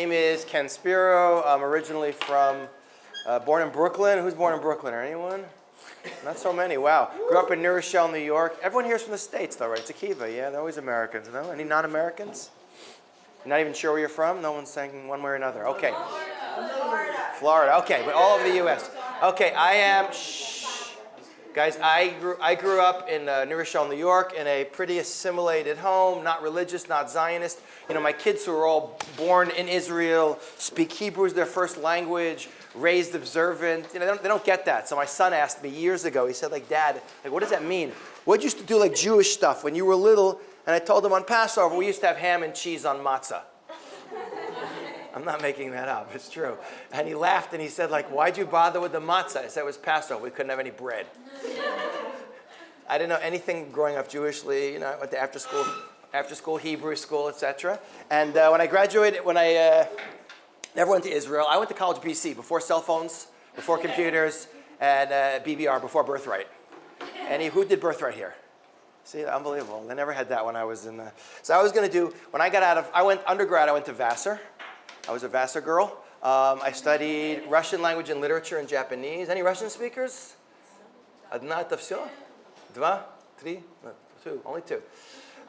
name is Ken Spiro. I'm originally born in Brooklyn. Who's born in Brooklyn? Anyone? Not so many. Wow. Grew up in New Rochelle, New York. Everyone here is from the States, though, right? It's Akiva. Yeah, they're always Americans. No? Any non-Americans? You're not even sure where you're from? No one's saying one way or another. Okay. Florida. Okay, but all over the U.S. Okay, I am. Guys, I grew up in New Rochelle, New York, in a pretty assimilated home, not religious, not Zionist. You know, my kids who are all born in Israel, speak Hebrew as their first language, raised observant. You know, they don't get that. So my son asked me years ago, he said, like, Dad, like, what does that mean? What did you used to do, like, Jewish stuff when you were little? And I told him on Passover, we used to have ham and cheese on matzah. I'm not making that up. It's true. And he laughed and he said, like, why'd you bother with the matzah? I said it was Passover. We couldn't have any bread. I didn't know anything growing up Jewishly. You know, I went to after school Hebrew school, etc. And when I graduated, never went to Israel. I went to college BC, before cell phones, before computers, and BBR, before Birthright. Who did Birthright here? See, unbelievable. They never had that when I was in the... So I was going to do, when I got out of, I went undergrad, I went to Vassar. I was a Vassar girl. I studied Russian language and literature and Japanese. Any Russian speakers? Одна это всё? Два? Три? Two. Only two.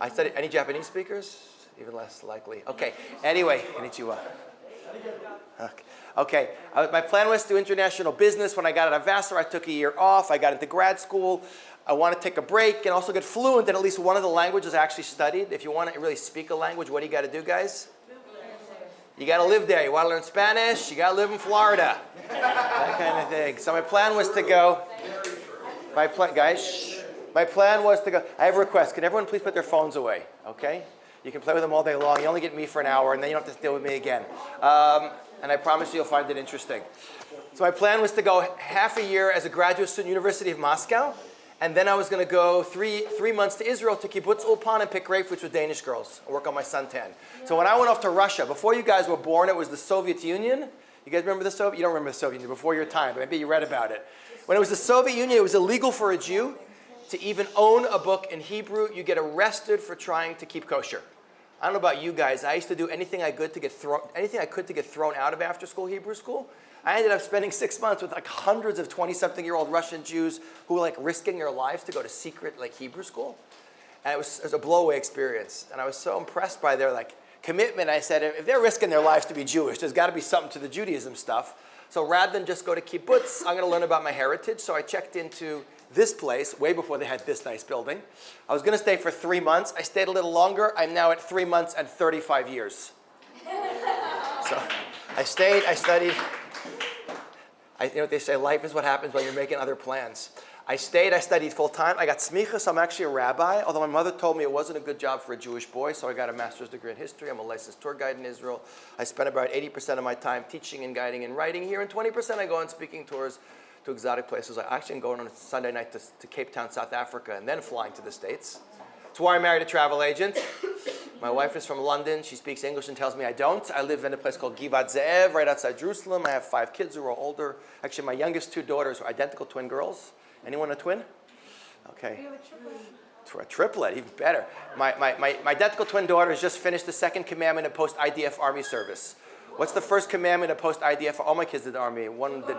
I studied, any Japanese speakers? Even less likely. Okay. Anyway, konnichiwa. Okay. My plan was to do international business. When I got out of Vassar, I took a year off. I got into grad school. I want to take a break and also get fluent in at least one of the languages I actually studied. If you want to really speak a language, what do you got to do, guys? You got to live there. You want to learn Spanish? You got to live in Florida. That kind of thing. So my plan was to go. My plan was to go. I have a request. Can everyone please put their phones away? Okay? You can play with them all day long. You only get me for an hour, and then you don't have to deal with me again. And I promise you, you'll find it interesting. So my plan was to go half a year as a graduate student, University of Moscow. And then I was going to go three months to Israel to kibbutz ulpan and pick grapefruits with Danish girls and work on my suntan. So when I went off to Russia, before you guys were born, it was the Soviet Union. You guys remember the Soviet? You don't remember the Soviet Union, before your time, but maybe you read about it. When it was the Soviet Union, it was illegal for a Jew to even own a book in Hebrew. You get arrested for trying to keep kosher. I don't know about you guys. I used to do anything I could to get thrown out of after-school Hebrew school. I ended up spending 6 months with like hundreds of 20-something-year-old Russian Jews who were like risking their lives to go to secret like Hebrew school. And it was a blow-away experience. And I was so impressed by their like commitment. I said, if they're risking their lives to be Jewish, there's got to be something to the Judaism stuff. So rather than just go to kibbutz, I'm going to learn about my heritage. So I checked into this place way before they had this nice building. I was going to stay for 3 months. I stayed a little longer. I'm now at 3 months and 35 years. So I stayed, I studied. You know what they say, life is what happens when you're making other plans. I stayed, I studied full time. I got smicha, so I'm actually a rabbi, although my mother told me it wasn't a good job for a Jewish boy, so I got a master's degree in history. I'm a licensed tour guide in Israel. I spend about 80% of my time teaching and guiding and writing here, and 20% I go on speaking tours to exotic places. I actually am going on a Sunday night to Cape Town, South Africa, and then flying to the States. That's why I married a travel agent. My wife is from London. She speaks English and tells me I don't. I live in a place called Givat Ze'ev, right outside Jerusalem. I have 5 kids who are older. Actually, my youngest 2 daughters are identical twin girls. Anyone a twin? Okay. We have a triplet. A triplet, even better. My identical twin daughters just finished the 2nd commandment of post-IDF Army service. What's the first commandment of post-IDF? All my kids did the Army. One did.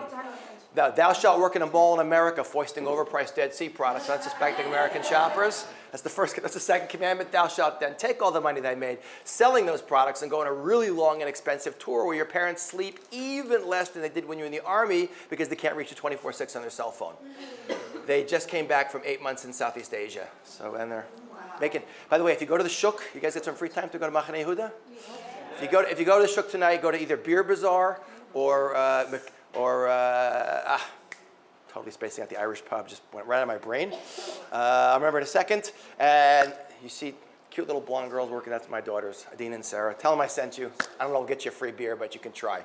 Thou shalt work in a mall in America, foisting overpriced Dead Sea products, unsuspecting American shoppers. That's the 2nd commandment. Thou shalt then take all the money they made, selling those products, and go on a really long and expensive tour where your parents sleep even less than they did when you were in the Army because they can't reach you 24/6 on their cell phone. They just came back from 8 months in Southeast Asia. So, and they're making, by the way, if you go to the Shuk, you guys get some free time to go to Machane Yehuda? If you go to the Shuk tonight, go to either Beer Bazaar or totally spacing out the Irish pub, just went right out of my brain. I'll remember in a second. And you see cute little blonde girls working. That's my daughters, Adina and Sarah. Tell them I sent you. I don't know, I'll get you a free beer, but you can try.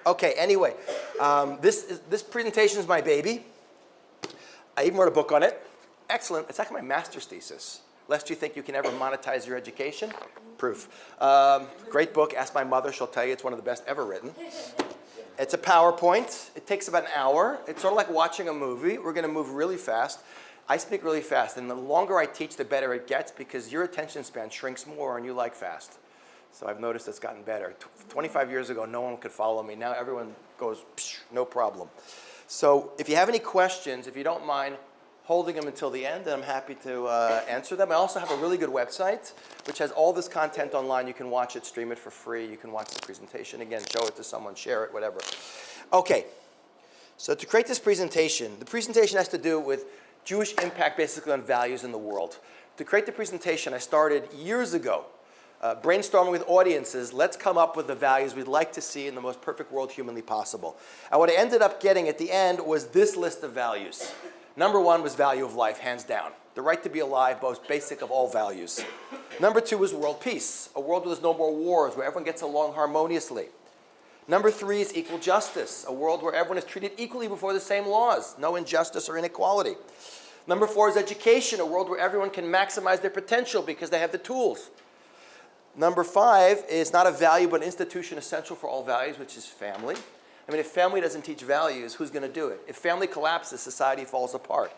Okay, anyway, this presentation is my baby. I even wrote a book on it. Excellent. It's actually my master's thesis. Lest you think you can ever monetize your education. Proof. Great book. Ask my mother. She'll tell you it's one of the best ever written. It's a PowerPoint. It takes about an hour. It's sort of like watching a movie. We're going to move really fast. I speak really fast, and the longer I teach, the better it gets because your attention span shrinks more and you like fast. So I've noticed it's gotten better. 25 years ago, no one could follow me. Now everyone goes, psh, no problem. So if you have any questions, if you don't mind holding them until the end, then I'm happy to answer them. I also have a really good website, which has all this content online. You can watch it, stream it for free. You can watch the presentation again, show it to someone, share it, whatever. Okay, so to create this presentation, the presentation has to do with Jewish impact basically on values in the world. To create the presentation, I started years ago brainstorming with audiences, let's come up with the values we'd like to see in the most perfect world humanly possible. And what I ended up getting at the end was this list of values. Number one was value of life, hands down. The right to be alive, most basic of all values. Number two was world peace, a world where there's no more wars, where everyone gets along harmoniously. Number three is equal justice, a world where everyone is treated equally before the same laws, no injustice or inequality. Number four is education, a world where everyone can maximize their potential because they have the tools. Number five is not a value but an institution essential for all values, which is family. I mean, if family doesn't teach values, who's going to do it? If family collapses, society falls apart.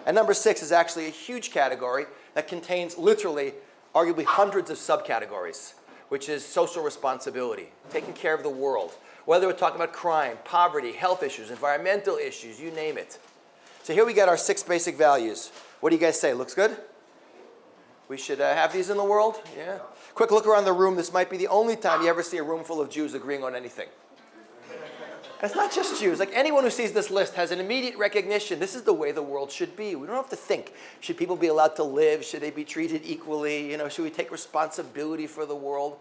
And number six is actually a huge category that contains literally, arguably hundreds of subcategories, which is social responsibility, taking care of the world. Whether we're talking about crime, poverty, health issues, environmental issues, you name it. So here we got our 6 basic values. What do you guys say? Looks good? We should have these in the world? Yeah. Quick look around the room. This might be the only time you ever see a room full of Jews agreeing on anything. And it's not just Jews. Like anyone who sees this list has an immediate recognition. This is the way the world should be. We don't have to think. Should people be allowed to live? Should they be treated equally? You know, should we take responsibility for the world?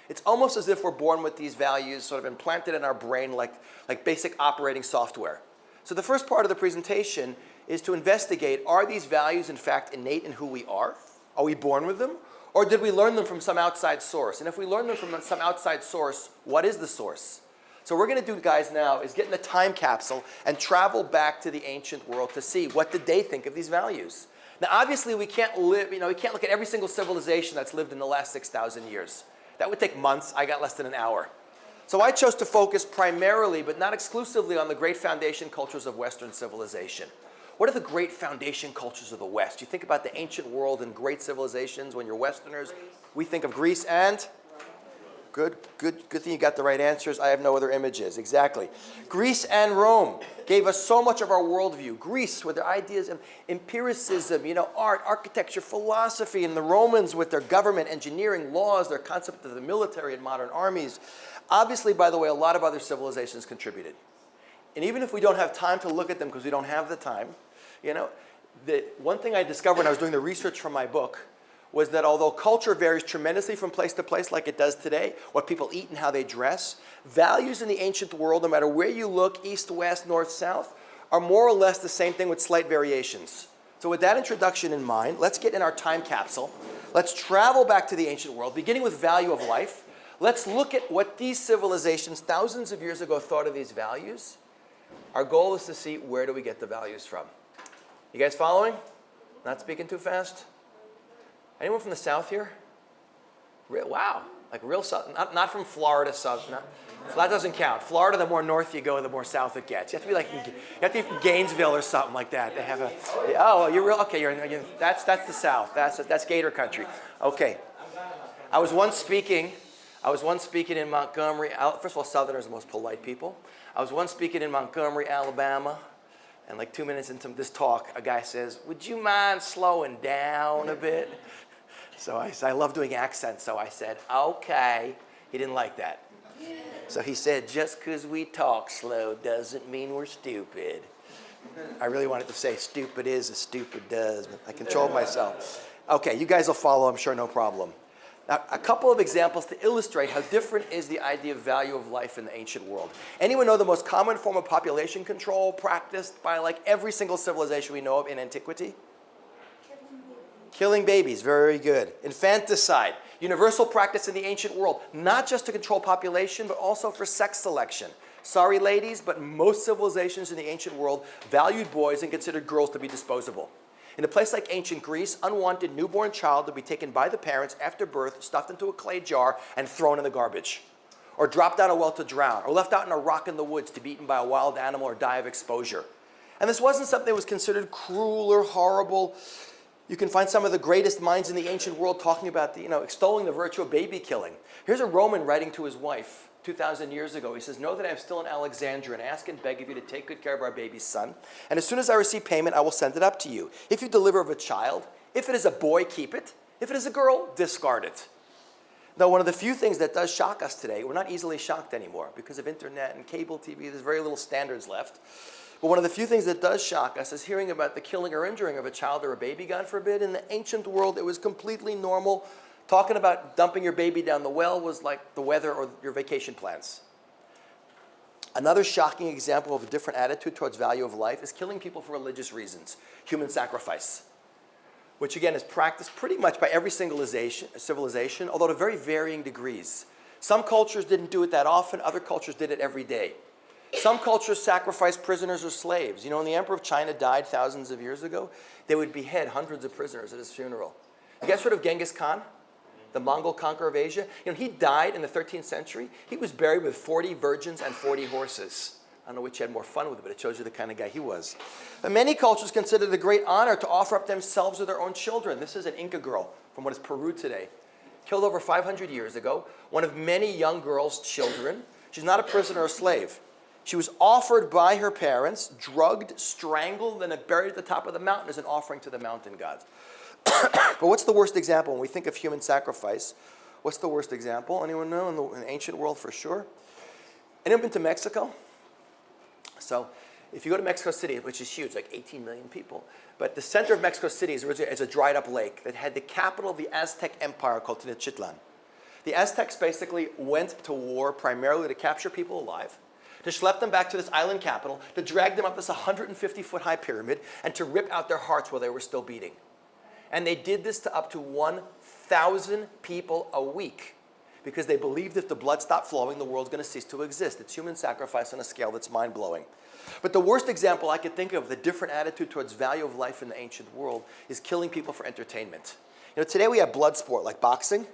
It's almost as if we're born with these values sort of implanted in our brain like basic operating software. So the first part of the presentation is to investigate, are these values in fact innate in who we are? Are we born with them? Or did we learn them from some outside source? And if we learn them from some outside source, what is the source? So what we're going to do, guys, now is get in a time capsule and travel back to the ancient world to see what did they think of these values. Now, obviously, we can't look at every single civilization that's lived in the last 6,000 years. That would take months. I got less than an hour. So I chose to focus primarily, but not exclusively, on the great foundation cultures of Western civilization. What are the great foundation cultures of the West? You think about the ancient world and great civilizations when you're Westerners. We think of Greece and? Good thing you got the right answers. I have no other images. Exactly. Greece and Rome gave us so much of our worldview. Greece with their ideas of empiricism, art, architecture, philosophy, and the Romans with their government, engineering, laws, their concept of the military and modern armies. Obviously, by the way, a lot of other civilizations contributed. And even if we don't have time to look at them because we don't have the time, the one thing I discovered when I was doing the research for my book was that although culture varies tremendously from place to place like it does today, what people eat and how they dress, values in the ancient world, no matter where you look, east, west, north, south, are more or less the same thing with slight variations. So with that introduction in mind, let's get in our time capsule. Let's travel back to the ancient world, beginning with value of life. Let's look at what these civilizations thousands of years ago thought of these values. Our goal is to see where do we get the values from. You guys following? Not speaking too fast? Anyone from the South here? Wow, like real South, not from Florida South. That doesn't count. Florida, the more north you go, the more south it gets. You have to be from Gainesville or something like that. They have you're real. Okay, that's the South. That's Gator country. Okay. I was once speaking in Montgomery. First of all, Southerners are the most polite people. I was once speaking in Montgomery, Alabama, and like 2 minutes into this talk, a guy says, "Would you mind slowing down a bit?" So I love doing accents, so I said, "Okay." He didn't like that. So he said, "Just because we talk slow doesn't mean we're stupid." I really wanted to say stupid is as stupid does, but I controlled myself. Okay, you guys will follow, I'm sure, no problem. Now, a couple of examples to illustrate how different is the idea of value of life in the ancient world. Anyone know the most common form of population control practiced by like every single civilization we know of in antiquity? Killing babies, very good. Infanticide, universal practice in the ancient world, not just to control population, but also for sex selection. Sorry, ladies, but most civilizations in the ancient world valued boys and considered girls to be disposable. In a place like ancient Greece, unwanted newborn child would be taken by the parents after birth, stuffed into a clay jar, and thrown in the garbage. Or dropped down a well to drown, or left out in a rock in the woods to be eaten by a wild animal or die of exposure. And this wasn't something that was considered cruel or horrible. You can find some of the greatest minds in the ancient world talking about, extolling the virtue of baby killing. Here's a Roman writing to his wife 2,000 years ago. He says, know that I am still in Alexandria and ask and beg of you to take good care of our baby's son. And as soon as I receive payment, I will send it up to you. If you deliver of a child, if it is a boy, keep it. If it is a girl, discard it. Now, one of the few things that does shock us today, we're not easily shocked anymore because of internet and cable TV. There's very little standards left. But one of the few things that does shock us is hearing about the killing or injuring of a child or a baby, God forbid. In the ancient world, it was completely normal. Talking about dumping your baby down the well was like the weather or your vacation plans. Another shocking example of a different attitude towards value of life is killing people for religious reasons, human sacrifice, which again is practiced pretty much by every civilization, although to very varying degrees. Some cultures didn't do it that often, other cultures did it every day. Some cultures sacrificed prisoners or slaves. When the Emperor of China died thousands of years ago, they would behead hundreds of prisoners at his funeral. You guys heard of Genghis Khan, the Mongol conqueror of Asia? He died in the 13th century. He was buried with 40 virgins and 40 horses. I don't know which had more fun with it, but it shows you the kind of guy he was. And many cultures consider it a great honor to offer up themselves or their own children. This is an Inca girl from what is Peru today, killed over 500 years ago, one of many young girls' children. She's not a prisoner or slave. She was offered by her parents, drugged, strangled, and buried at the top of the mountain as an offering to the mountain gods. But what's the worst example when we think of human sacrifice? What's the worst example? Anyone know in the ancient world for sure? Anyone been to Mexico? So if you go to Mexico City, which is huge, like 18 million people, but the center of Mexico City is a dried up lake that had the capital of the Aztec Empire called Tenochtitlan. The Aztecs basically went to war primarily to capture people alive, to schlep them back to this island capital, to drag them up this 150-foot-high pyramid, and to rip out their hearts while they were still beating. And they did this to up to 1,000 people a week because they believed if the blood stopped flowing, the world's going to cease to exist. It's human sacrifice on a scale that's mind-blowing. But the worst example I could think of, the different attitude towards value of life in the ancient world, is killing people for entertainment. Today we have blood sport like boxing.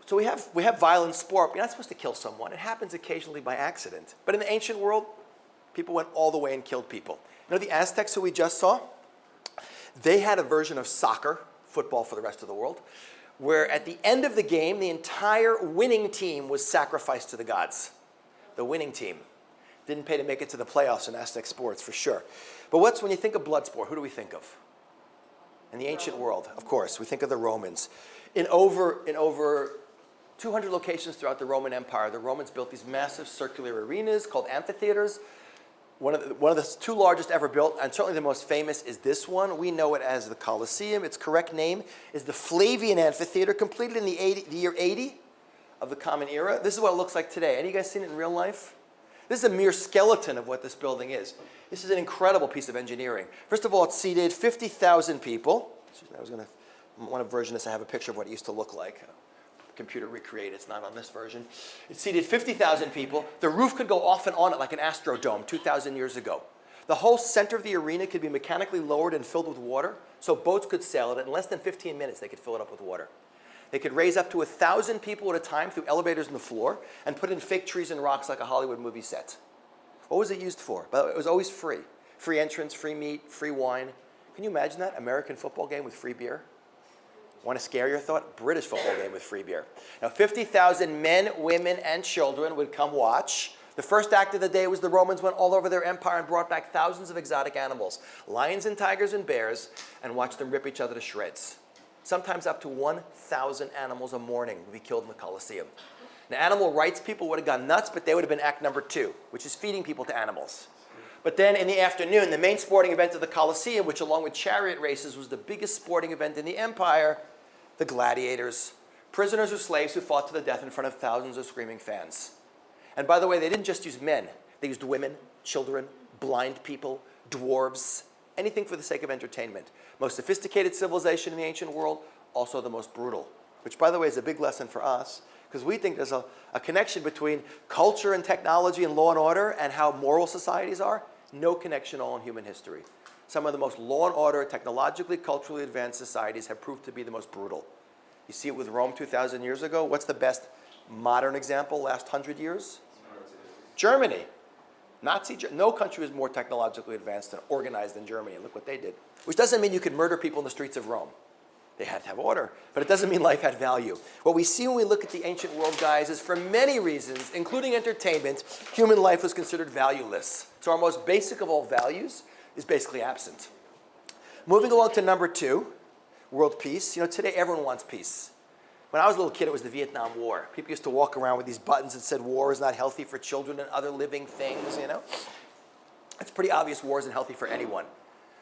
So we have violent sport. You're not supposed to kill someone. It happens occasionally by accident. But in the ancient world, people went all the way and killed people. The Aztecs who we just saw, they had a version of soccer, football for the rest of the world, where at the end of the game, the entire winning team was sacrificed to the gods. The winning team. Didn't pay to make it to the playoffs in Aztec sports, for sure. But when you think of blood sport, who do we think of? In the ancient world, of course, we think of the Romans. In over 200 locations throughout the Roman Empire, the Romans built these massive circular arenas called amphitheaters. One of the two largest ever built, and certainly the most famous, is this one. We know it as the Colosseum. Its correct name is the Flavian Amphitheater, completed in the year 80 of the Common Era. This is what it looks like today. Any of you guys seen it in real life? This is a mere skeleton of what this building is. This is an incredible piece of engineering. First of all, it seated 50,000 people. I want to version this. I have a picture of what it used to look like. Computer recreate. It's not on this version. It seated 50,000 people. The roof could go off and on it like an Astrodome 2,000 years ago. The whole center of the arena could be mechanically lowered and filled with water, so boats could sail it. In less than 15 minutes, they could fill it up with water. They could raise up to 1,000 people at a time through elevators in the floor and put in fake trees and rocks like a Hollywood movie set. What was it used for? Well, it was always free. Free entrance, free meat, free wine. Can you imagine that? American football game with free beer? Want to scare your thought? British football game with free beer. Now, 50,000 men, women, and children would come watch. The first act of the day was the Romans went all over their empire and brought back thousands of exotic animals, lions and tigers and bears, and watched them rip each other to shreds. Sometimes up to 1,000 animals a morning would be killed in the Colosseum. Now, animal rights people would have gone nuts, but they would have been act number 2, which is feeding people to animals. But then in the afternoon, the main sporting event of the Colosseum, which along with chariot races was the biggest sporting event in the empire, the gladiators, prisoners or slaves who fought to the death in front of thousands of screaming fans. And by the way, they didn't just use men. They used women, children, blind people, dwarves, anything for the sake of entertainment. Most sophisticated civilization in the ancient world, also the most brutal, which by the way is a big lesson for us, because we think there's a connection between culture and technology and law and order and how moral societies are. No connection at all in human history. Some of the most law and order, technologically, culturally advanced societies have proved to be the most brutal. You see it with Rome 2,000 years ago. What's the best modern example last 100 years? Germany. No country was more technologically advanced and organized than Germany, and look what they did. Which doesn't mean you could murder people in the streets of Rome. They had to have order, but it doesn't mean life had value. What we see when we look at the ancient world, guys, is for many reasons, including entertainment, human life was considered valueless. So our most basic of all values is basically absent. Moving along to number 2, world peace. Today everyone wants peace. When I was a little kid, it was the Vietnam War. People used to walk around with these buttons that said war is not healthy for children and other living things, It's pretty obvious war isn't healthy for anyone.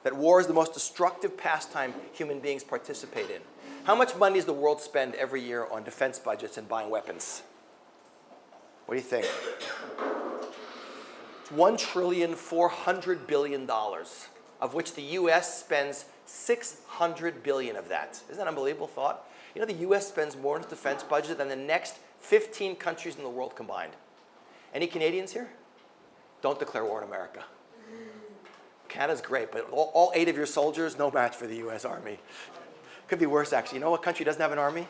That war is the most destructive pastime human beings participate in. How much money does the world spend every year on defense budgets and buying weapons? What do you think? $1.4 trillion, of which the U.S. spends $600 billion of that. Isn't that an unbelievable thought? The U.S. spends more on its defense budget than the next 15 countries in the world combined. Any Canadians here? Don't declare war on America. Canada's great, but all 8 of your soldiers, no match for the U.S. Army. Could be worse, actually. You know what country doesn't have an army?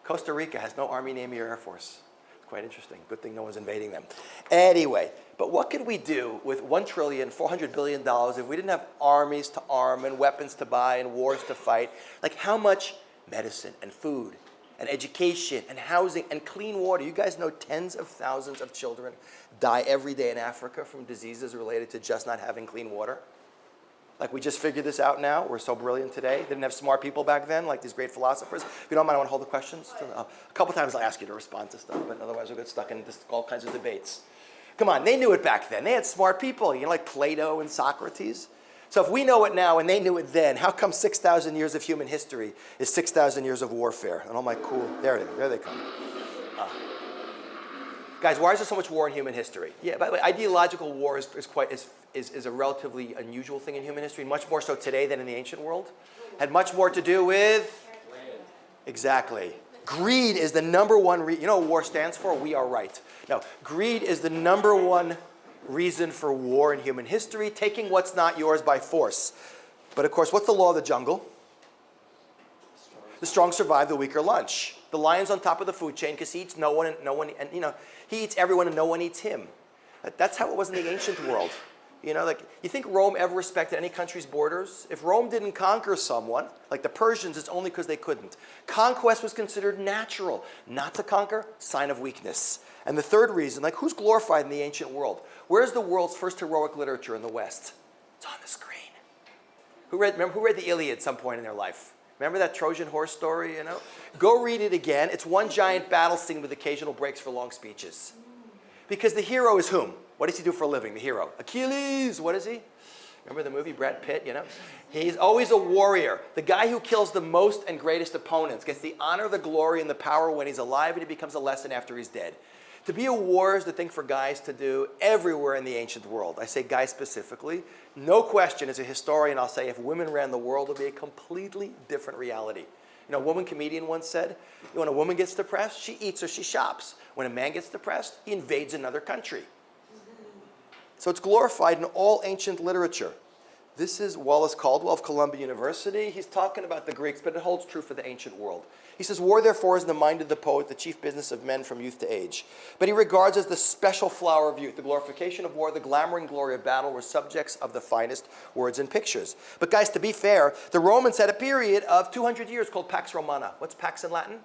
Costa Rica has no Army, Navy, or Air Force. It's quite interesting. Good thing no one's invading them. Anyway, but what could we do with $1.4 trillion if we didn't have armies to arm and weapons to buy and wars to fight? Like how much medicine and food and education and housing and clean water. You guys know tens of thousands of children die every day in Africa from diseases related to just not having clean water. Like we just figured this out now. We're so brilliant today. Didn't have smart people back then, like these great philosophers. If you don't mind, I want to hold the questions. A couple times I'll ask you to respond to stuff, but otherwise we'll get stuck in all kinds of debates. Come on, they knew it back then. They had smart people, like Plato and Socrates. So if we know it now and they knew it then, how come 6,000 years of human history is 6,000 years of warfare? And all my cool, there they come. Guys, why is there so much war in human history? Yeah, by the way, ideological war is a relatively unusual thing in human history, much more so today than in the ancient world. Had much more to do with? Land. Exactly. Greed is the number one, you know what war stands for? We are right. No, greed is the number one reason for war in human history, taking what's not yours by force. But of course, what's the law of the jungle? The strong survive, the weaker lunch. The lion's on top of the food chain because he eats he eats everyone and no one eats him. That's how it was in the ancient world. You think Rome ever respected any country's borders? If Rome didn't conquer someone, like the Persians, it's only because they couldn't. Conquest was considered natural. Not to conquer, sign of weakness. And the third reason, who's glorified in the ancient world? Where's the world's first heroic literature in the West? It's on the screen. Who read the Iliad at some point in their life? Remember that Trojan horse story, Go read it again. It's one giant battle scene with occasional breaks for long speeches. Because the hero is whom? What does he do for a living, the hero? Achilles, what is he? Remember the movie, Brad Pitt, He's always a warrior. The guy who kills the most and greatest opponents gets the honor, the glory, and the power when he's alive, and it becomes a lesson after he's dead. To be a warrior is the thing for guys to do everywhere in the ancient world. I say guys specifically. No question, as a historian, I'll say if women ran the world, it would be a completely different reality. A woman comedian once said, when a woman gets depressed, she eats or she shops. When a man gets depressed, he invades another country. So it's glorified in all ancient literature. This is Wallace Caldwell of Columbia University. He's talking about the Greeks, but it holds true for the ancient world. He says, war, therefore, is in the mind of the poet the chief business of men from youth to age. But he regards as the special flower of youth. The glorification of war, the glamour and glory of battle were subjects of the finest words and pictures. But guys, to be fair, the Romans had a period of 200 years called Pax Romana. What's Pax in Latin?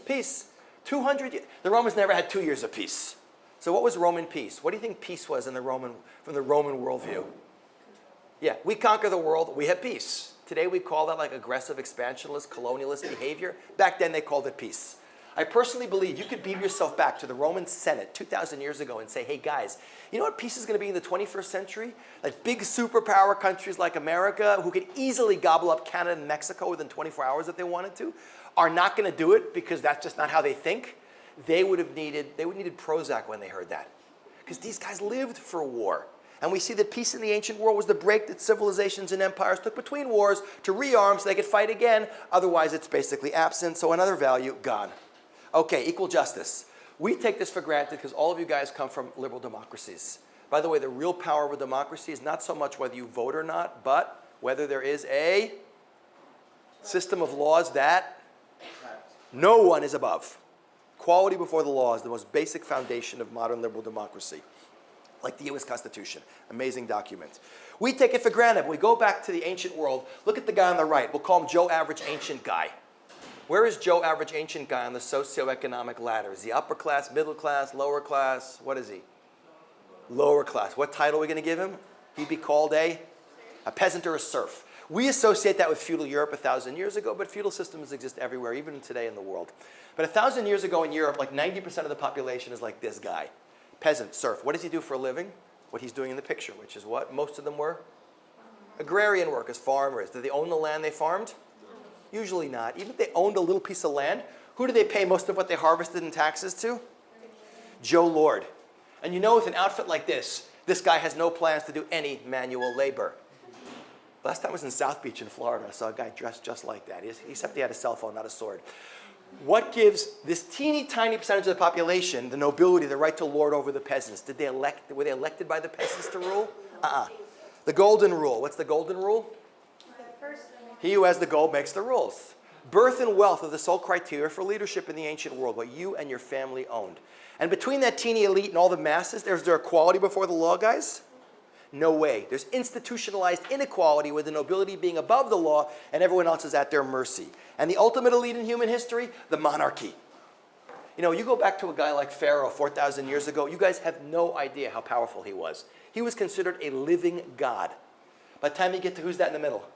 Peace. 200 years. The Romans never had 2 years of peace. So what was Roman peace? What do you think peace was from the Roman worldview? Yeah, we conquer the world, we have peace. Today we call that aggressive, expansionist, colonialist behavior. Back then they called it peace. I personally believe you could beam yourself back to the Roman Senate 2,000 years ago and say, hey guys, you know what peace is going to be in the 21st century? Big superpower countries like America, who could easily gobble up Canada and Mexico within 24 hours if they wanted to, are not going to do it because that's just not how they think. They would have needed Prozac when they heard that. Because these guys lived for war. And we see that peace in the ancient world was the break that civilizations and empires took between wars to rearm so they could fight again. Otherwise, it's basically absent. So another value, gone. Okay, equal justice. We take this for granted because all of you guys come from liberal democracies. By the way, the real power of a democracy is not so much whether you vote or not, but whether there is a system of laws that no one is above. Equality before the law is the most basic foundation of modern liberal democracy. like the U.S. Constitution. Amazing document. We take it for granted. When we go back to the ancient world, look at the guy on the right. We'll call him Joe Average Ancient Guy. Where is Joe Average Ancient Guy on the socioeconomic ladder? Is he upper class, middle class, lower class? What is he? Lower class. What title are we going to give him? He'd be called a peasant or a serf. We associate that with feudal Europe 1,000 years ago, but feudal systems exist everywhere, even today in the world. But 1,000 years ago in Europe, like 90% of the population is like this guy. Peasant, serf. What does he do for a living? What he's doing in the picture, which is what? Most of them were agrarian workers, farmers. Did they own the land they farmed? Usually not. Even if they owned a little piece of land, who do they pay most of what they harvested in taxes to? Joe Lord. And you know, with an outfit like this guy has no plans to do any manual labor. Last time I was in South Beach in Florida. I saw a guy dressed just like that, except he had a cell phone, not a sword. What gives this teeny tiny percentage of the population the nobility, the right to lord over the peasants? Were they elected by the peasants to rule? The golden rule. What's the golden rule? He who has the gold makes the rules. Birth and wealth are the sole criteria for leadership in the ancient world, what you and your family owned. And between that teeny elite and all the masses, is there equality before the law, guys? No way. There's institutionalized inequality with the nobility being above the law and everyone else is at their mercy. And the ultimate elite in human history, the monarchy. You know, you go back to a guy like Pharaoh 4,000 years ago, you guys have no idea how powerful he was. He was considered a living god. By the time you get to who's that in the middle?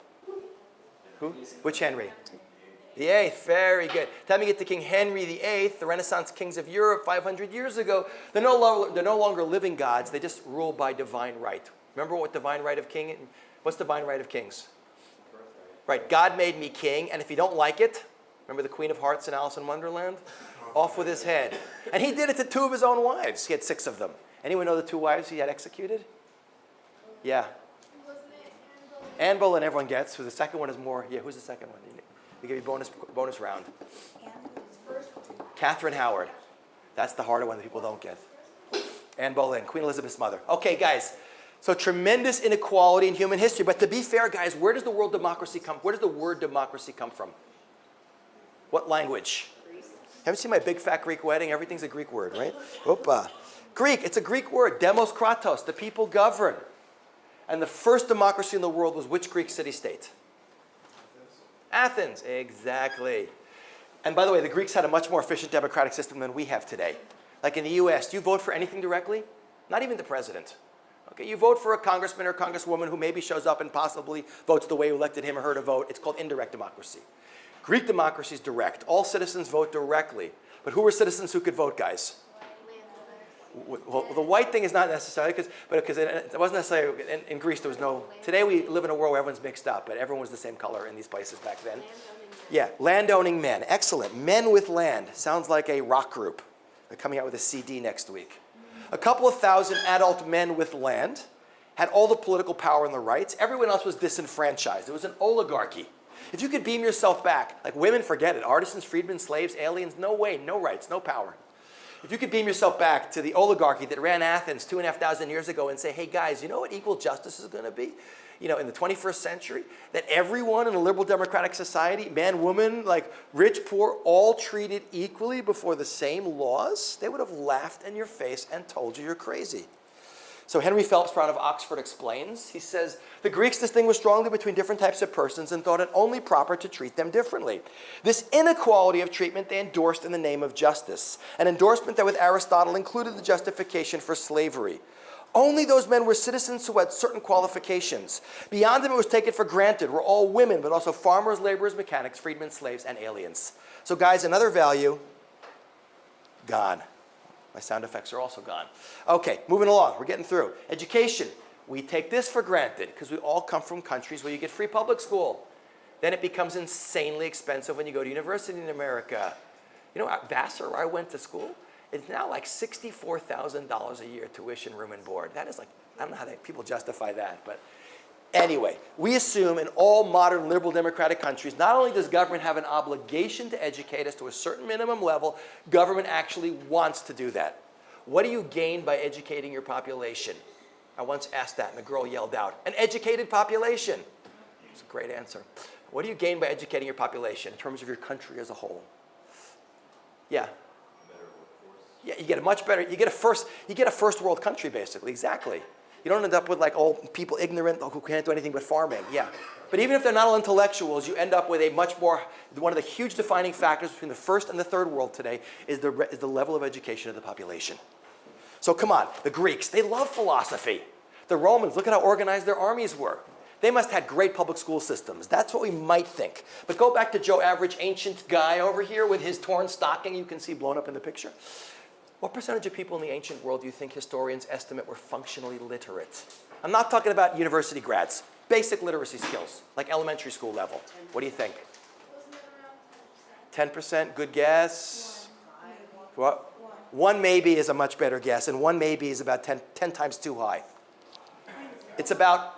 Who? Which Henry? The Eighth, very good. By the time you get to King Henry VIII, the Renaissance kings of Europe 500 years ago, they're no longer living gods, they just rule by divine right. Remember what divine right of king? What's divine right of kings? Right, God made me king, and if you don't like it, remember the Queen of Hearts in Alice in Wonderland? Off with his head. And he did it to 2 of his own wives. He had 6 of them. Anyone know the 2 wives he had executed? Yeah. Anne Boleyn everyone gets. Who the second one is more, yeah, who's the second one? We give you bonus round. Catherine Howard. That's the harder one that people don't get. Anne Boleyn, Queen Elizabeth's mother. Okay, guys. So tremendous inequality in human history. But to be fair, guys, where does the word democracy come from? What language? Haven't seen my big fat Greek wedding? Everything's a Greek word, right? Opa. Greek, it's a Greek word. Demos kratos, the people govern. And the first democracy in the world was which Greek city-state? Athens, exactly. And by the way, the Greeks had a much more efficient democratic system than we have today. Like in the US, do you vote for anything directly? Not even the president. Okay, you vote for a congressman or congresswoman who maybe shows up and possibly votes the way you elected him or her to vote. It's called indirect democracy. Greek democracy is direct. All citizens vote directly. But who were citizens who could vote, guys? Well, the white thing is not necessarily, because it wasn't necessarily, in Greece there was no, today we live in a world where everyone's mixed up, but everyone was the same color in these places back then. Yeah, landowning men, excellent. Men with land, sounds like a rock group. They're coming out with a CD next week. A couple of thousand adult men with land had all the political power and the rights. Everyone else was disenfranchised. It was an oligarchy. If you could beam yourself back, like women, forget it. Artisans, freedmen, slaves, aliens, no way, no rights, no power. If you could beam yourself back to the oligarchy that ran Athens 2,500 years ago and say, hey guys, you know what equal justice is going to be? You know, in the 21st century, that everyone in a liberal democratic society, man, woman, like rich, poor, all treated equally before the same laws, they would have laughed in your face and told you you're crazy. So Henry Phelps Brown of Oxford explains, he says, the Greeks distinguished strongly between different types of persons and thought it only proper to treat them differently. This inequality of treatment they endorsed in the name of justice, an endorsement that with Aristotle included the justification for slavery. Only those men were citizens who had certain qualifications. Beyond them, it was taken for granted, were all women, but also farmers, laborers, mechanics, freedmen, slaves, and aliens. So guys, another value, gone. My sound effects are also gone. Okay, moving along, we're getting through. Education, we take this for granted because we all come from countries where you get free public school. Then it becomes insanely expensive when you go to university in America. You know, at Vassar, where I went to school, it's now like $64,000 a year tuition, room, and board. That is like, I don't know how people justify that, but anyway, we assume in all modern liberal democratic countries, not only does government have an obligation to educate us to a certain minimum level, government actually wants to do that. What do you gain by educating your population? I once asked that and the girl yelled out, an educated population. It's a great answer. What do you gain by educating your population in terms of your country as a whole? Yeah. Yeah, you get a much better, you get a first world country basically, exactly. You don't end up with like old people ignorant who can't do anything but farming, yeah. But even if they're not all intellectuals, you end up with a much more, one of the huge defining factors between the first and the third world today is the level of education of the population. So come on, the Greeks, they love philosophy. The Romans, look at how organized their armies were. They must have had great public school systems. That's what we might think. But go back to Joe Average, ancient guy over here with his torn stocking you can see blown up in the picture. What percentage of people in the ancient world do you think historians estimate were functionally literate? I'm not talking about university grads. Basic literacy skills, like elementary school level. What do you think? 10%, good guess. What? One maybe is a much better guess, and one maybe is about 10 times too high. It's about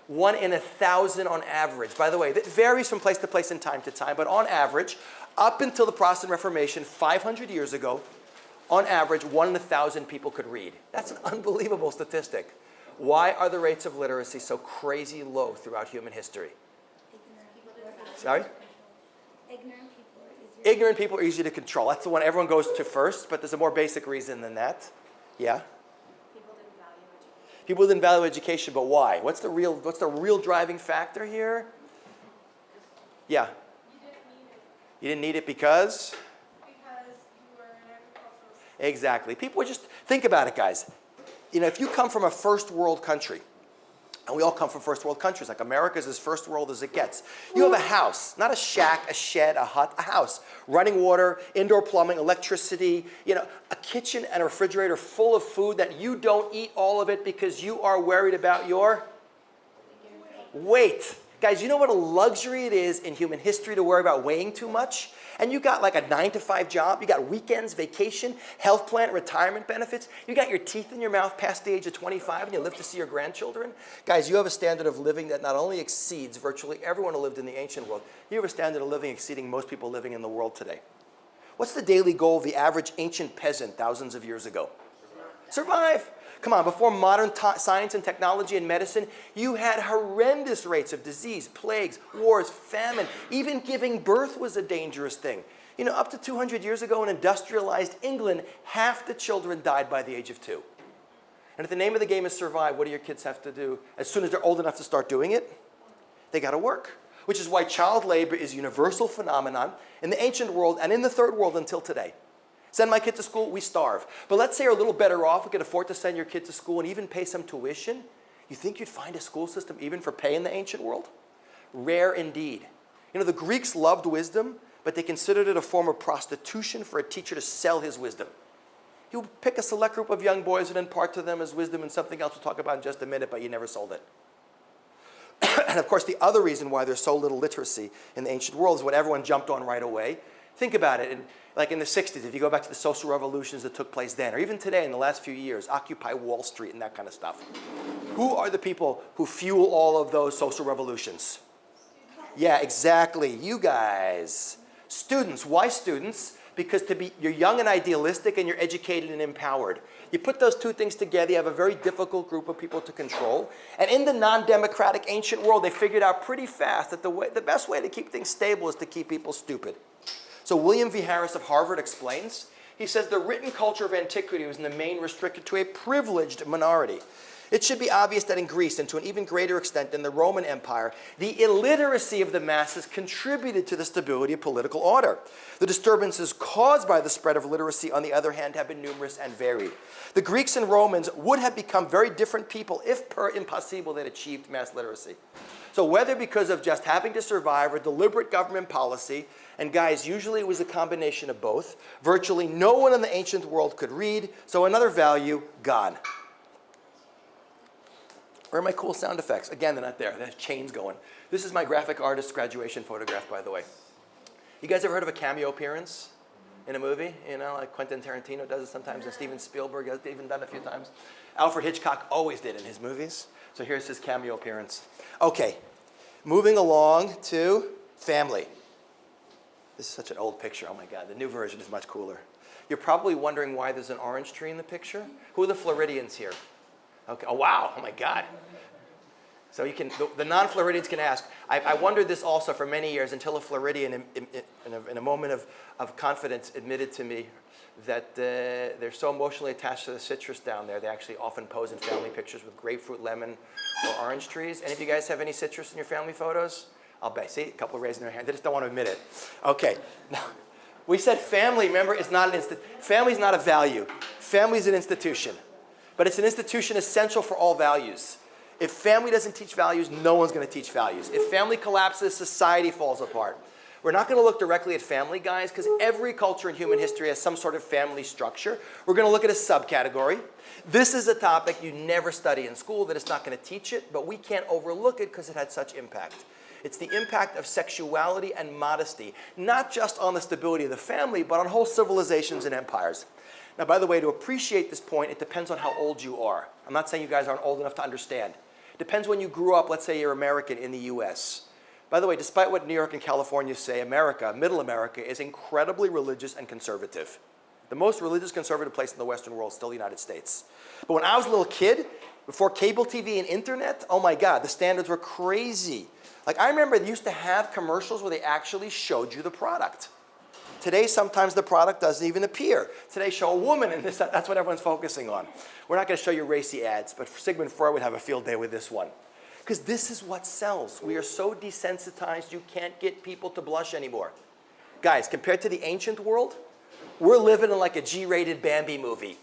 1 in 1,000 on average. By the way, that varies from place to place and time to time, but on average, up until the Protestant Reformation 500 years ago, on average, 1 in 1,000 people could read. That's an unbelievable statistic. Why are the rates of literacy so crazy low throughout human history? Sorry? Ignorant people are easy to control. That's the one everyone goes to first, but there's a more basic reason than that. Yeah? People didn't value education, but why? What's the real driving factor here? Yeah. You didn't need it because? Because you were an agricultural system. Exactly. People would just, think about it, guys. You know, if you come from a first world country, and we all come from first world countries, like America's as first world as it gets. You have a house, not a shack, a shed, a hut, a house. Running water, indoor plumbing, electricity, you know, a kitchen and a refrigerator full of food that you don't eat all of it because you are worried about your weight. Guys, you know what a luxury it is in human history to worry about weighing too much? And you got like a 9-to-5 job, you got weekends, vacation, health plan, retirement benefits, you got your teeth in your mouth past the age of 25 and you live to see your grandchildren. Guys, you have a standard of living that not only exceeds virtually everyone who lived in the ancient world, you have a standard of living exceeding most people living in the world today. What's the daily goal of the average ancient peasant thousands of years ago? Survive. Come on, before modern science and technology and medicine, you had horrendous rates of disease, plagues, wars, famine. Even giving birth was a dangerous thing. You know, up to 200 years ago in industrialized England, half the children died by the age of 2. And if the name of the game is survive, what do your kids have to do? As soon as they're old enough to start doing it, they got to work. Which is why child labor is a universal phenomenon in the ancient world and in the third world until today. Send my kid to school, we starve. But let's say you're a little better off, we can afford to send your kid to school and even pay some tuition. You think you'd find a school system even for pay in the ancient world? Rare indeed. You know, the Greeks loved wisdom, but they considered it a form of prostitution for a teacher to sell his wisdom. He would pick a select group of young boys and impart to them his wisdom and something else we'll talk about in just a minute, but you never sold it. And of course, the other reason why there's so little literacy in the ancient world is what everyone jumped on right away. Think about it. Like in the 60s, if you go back to the social revolutions that took place then, or even today in the last few years, Occupy Wall Street and that kind of stuff. Who are the people who fuel all of those social revolutions? Yeah, exactly. You guys. Students. Why students? Because you're young and idealistic and you're educated and empowered. You put those two things together, you have a very difficult group of people to control. And in the non-democratic ancient world, they figured out pretty fast that the best way to keep things stable is to keep people stupid. So William V. Harris of Harvard explains, he says the written culture of antiquity was in the main restricted to a privileged minority. It should be obvious that in Greece, and to an even greater extent in the Roman Empire, the illiteracy of the masses contributed to the stability of political order. The disturbances caused by the spread of literacy, on the other hand, have been numerous and varied. The Greeks and Romans would have become very different people if per impossible they'd achieved mass literacy. So whether because of just having to survive or deliberate government policy, and guys, usually it was a combination of both, virtually no one in the ancient world could read, so another value, gone. Where are my cool sound effects? Again, they're not there. There's chains going. This is my graphic artist graduation photograph, by the way. You guys ever heard of a cameo appearance in a movie? You know, like Quentin Tarantino does it sometimes, and Steven Spielberg has even done it a few times. Alfred Hitchcock always did in his movies. So here's his cameo appearance. Okay, moving along to family. This is such an old picture. Oh my God, the new version is much cooler. You're probably wondering why there's an orange tree in the picture. Who are the Floridians here? Okay. Oh wow. Oh my God. So you can, the non-Floridians can ask. I wondered this also for many years until a Floridian, in a moment of confidence, admitted to me that they're so emotionally attached to the citrus down there, they actually often pose in family pictures with grapefruit, lemon, or orange trees. Any of you guys have any citrus in your family photos? I'll bet. See, a couple raising their hand. They just don't want to admit it. Okay. Now, we said family, remember, is not an family is not a value. Family is an institution. But it's an institution essential for all values. If family doesn't teach values, no one's going to teach values. If family collapses, society falls apart. We're not going to look directly at family, guys, because every culture in human history has some sort of family structure. We're going to look at a subcategory. This is a topic you never study in school, that it's not going to teach it, but we can't overlook it because it had such impact. It's the impact of sexuality and modesty, not just on the stability of the family, but on whole civilizations and empires. Now, by the way, to appreciate this point, it depends on how old you are. I'm not saying you guys aren't old enough to understand. It depends when you grew up. Let's say you're American in the US. By the way, despite what New York and California say, America, middle America, is incredibly religious and conservative. The most religious conservative place in the Western world is still the United States. But when I was a little kid, before cable TV and internet, oh my God, the standards were crazy. Like, I remember they used to have commercials where they actually showed you the product. Today, sometimes the product doesn't even appear. Today, show a woman, and that's what everyone's focusing on. We're not going to show you racy ads, but Sigmund Freud would have a field day with this one. Because this is what sells. We are so desensitized, you can't get people to blush anymore. Guys, compared to the ancient world, we're living in like a G-rated Bambi movie.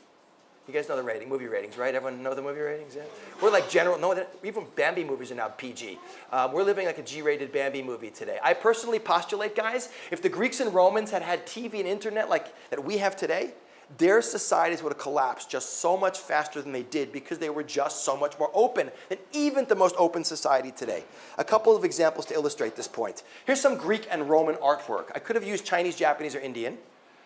You guys know the movie ratings, right? Everyone know the movie ratings? Yeah? We're like even Bambi movies are now PG. We're living like a G-rated Bambi movie today. I personally postulate, guys, if the Greeks and Romans had had TV and internet like that we have today, their societies would have collapsed just so much faster than they did because they were just so much more open than even the most open society today. A couple of examples to illustrate this point. Here's some Greek and Roman artwork. I could have used Chinese, Japanese, or Indian.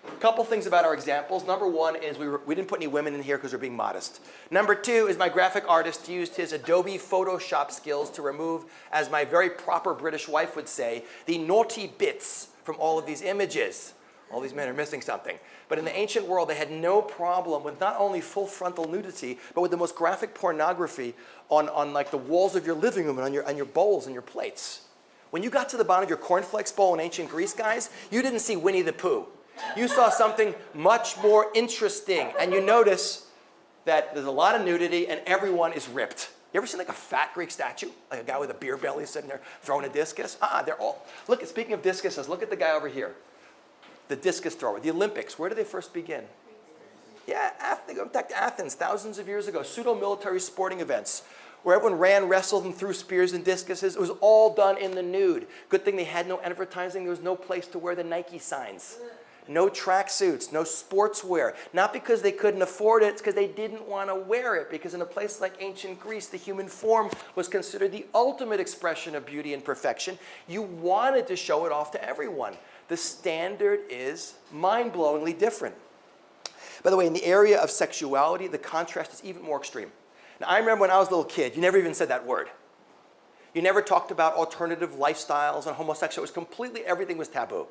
A couple things about our examples. Number one is we didn't put any women in here because we're being modest. Number two is my graphic artist used his Adobe Photoshop skills to remove, as my very proper British wife would say, the naughty bits from all of these images. All these men are missing something. But in the ancient world, they had no problem with not only full frontal nudity, but with the most graphic pornography on like the walls of your living room and on your bowls and your plates. When you got to the bottom of your cornflakes bowl in ancient Greece, guys, you didn't see Winnie the Pooh. You saw something much more interesting, and you notice that there's a lot of nudity and everyone is ripped. You ever seen like a fat Greek statue? Like a guy with a beer belly sitting there throwing a discus? They're all, look, speaking of discuses, look at the guy over here. The discus thrower, the Olympics, where did they first begin? Yeah, they go back to Athens thousands of years ago, pseudo-military sporting events where everyone ran, wrestled, and threw spears and discuses. It was all done in the nude. Good thing they had no advertising. There was no place to wear the Nike signs. No tracksuits, no sportswear. Not because they couldn't afford it, it's because they didn't want to wear it. Because in a place like ancient Greece, the human form was considered the ultimate expression of beauty and perfection. You wanted to show it off to everyone. The standard is mind-blowingly different. By the way, in the area of sexuality, the contrast is even more extreme. Now, I remember when I was a little kid, you never even said that word. You never talked about alternative lifestyles and homosexuality. It was completely, everything was taboo.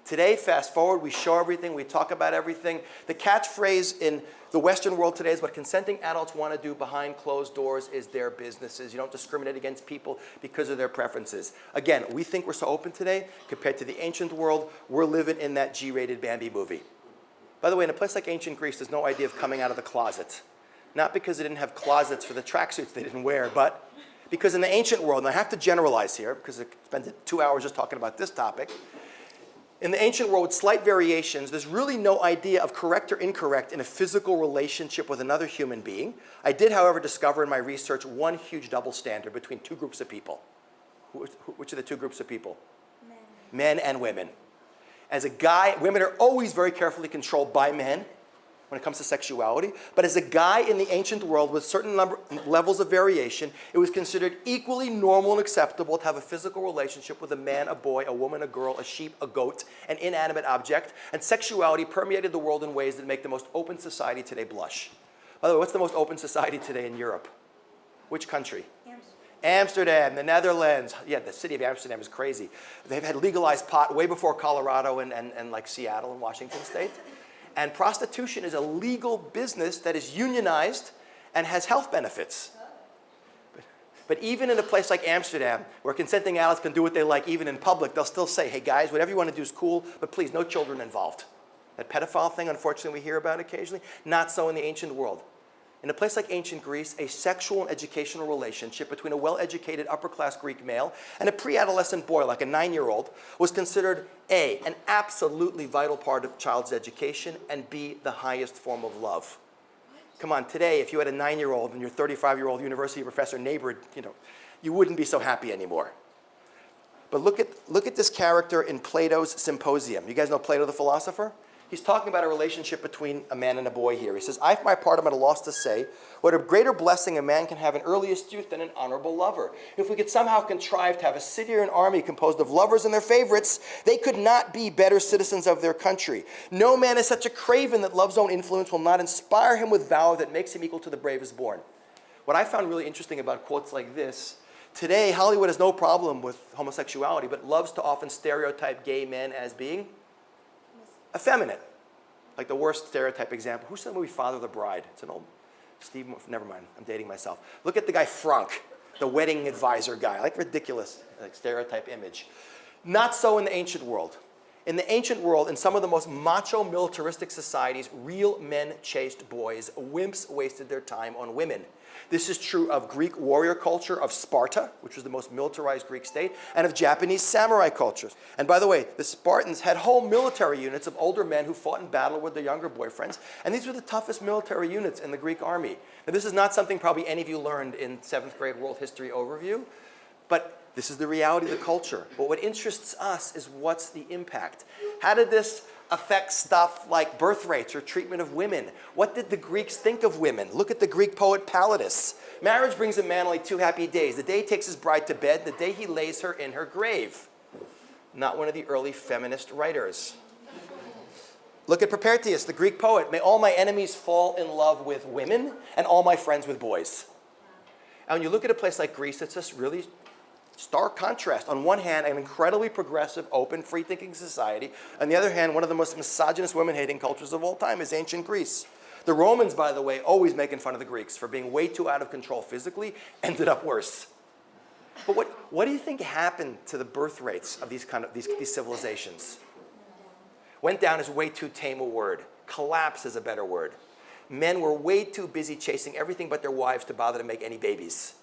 Today, fast forward, we show everything, we talk about everything. The catchphrase in the Western world today is what consenting adults want to do behind closed doors is their businesses. You don't discriminate against people because of their preferences. Again, we think we're so open today. Compared to the ancient world, we're living in that G-rated Bambi movie. By the way, in a place like ancient Greece, there's no idea of coming out of the closet. Not because they didn't have closets for the tracksuits they didn't wear, but because in the ancient world, and I have to generalize here because I spent 2 hours just talking about this topic, in the ancient world, with slight variations, there's really no idea of correct or incorrect in a physical relationship with another human being. I did, however, discover in my research one huge double standard between two groups of people. Which are the two groups of people? Men and women. As a guy, women are always very carefully controlled by men when it comes to sexuality. But as a guy in the ancient world with certain levels of variation, it was considered equally normal and acceptable to have a physical relationship with a man, a boy, a woman, a girl, a sheep, a goat, an inanimate object. And sexuality permeated the world in ways that make the most open society today blush. By the way, what's the most open society today in Europe? Which country? Amsterdam, the Netherlands. Yeah, the city of Amsterdam is crazy. They've had legalized pot way before Colorado and like Seattle and Washington State. And prostitution is a legal business that is unionized and has health benefits. But even in a place like Amsterdam, where consenting adults can do what they like even in public, they'll still say, hey guys, whatever you want to do is cool, but please, no children involved. That pedophile thing, unfortunately, we hear about occasionally. Not so in the ancient world. In a place like ancient Greece, a sexual and educational relationship between a well-educated upper-class Greek male and a pre-adolescent boy, like a 9-year-old, was considered A, an absolutely vital part of a child's education, and B, the highest form of love. Come on, today, if you had a 9-year-old and your 35-year-old university professor neighbored, you wouldn't be so happy anymore. But look at this character in Plato's Symposium. You guys know Plato the philosopher? He's talking about a relationship between a man and a boy here. He says, I, for my part, am at a loss to say what a greater blessing a man can have in earliest youth than an honorable lover. If we could somehow contrive to have a city or an army composed of lovers and their favorites, they could not be better citizens of their country. No man is such a craven that love's own influence will not inspire him with valor that makes him equal to the bravest born. What I found really interesting about quotes like this, today Hollywood has no problem with homosexuality, but loves to often stereotype gay men as being effeminate. Like the worst stereotype example. Who saw the movie Father of the Bride? It's an old, never mind, I'm dating myself. Look at the guy Frank, the wedding advisor guy. Like ridiculous stereotype image. Not so in the ancient world. In the ancient world, in some of the most macho militaristic societies, real men chased boys. Wimps wasted their time on women. This is true of Greek warrior culture, of Sparta, which was the most militarized Greek state, and of Japanese samurai cultures. And by the way, the Spartans had whole military units of older men who fought in battle with their younger boyfriends, and these were the toughest military units in the Greek army. Now, this is not something probably any of you learned in 7th grade world history overview, but this is the reality of the culture. But what interests us is what's the impact. How did this affect stuff like birth rates or treatment of women? What did the Greeks think of women? Look at the Greek poet Palladius. Marriage brings a man only 2 happy days. The day he takes his bride to bed, the day he lays her in her grave. Not one of the early feminist writers. Look at Propertius, the Greek poet. May all my enemies fall in love with women and all my friends with boys. And when you look at a place like Greece, it's this really stark contrast. On one hand, an incredibly progressive, open, free-thinking society. On the other hand, one of the most misogynist, women-hating cultures of all time is ancient Greece. The Romans, by the way, always making fun of the Greeks for being way too out of control physically, ended up worse. But what do you think happened to the birth rates of these civilizations? Went down is way too tame a word. Collapse is a better word. Men were way too busy chasing everything but their wives to bother to make any babies.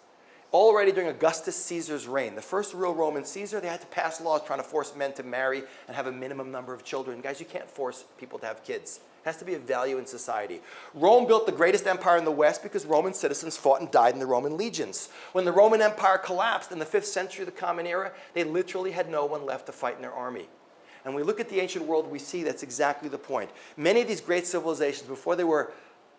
Already during Augustus Caesar's reign, the first real Roman Caesar, they had to pass laws trying to force men to marry and have a minimum number of children. Guys, you can't force people to have kids. It has to be a value in society. Rome built the greatest empire in the West because Roman citizens fought and died in the Roman legions. When the Roman Empire collapsed in the 5th century, the Common Era, they literally had no one left to fight in their army. And when we look at the ancient world, we see that's exactly the point. Many of these great civilizations, before they were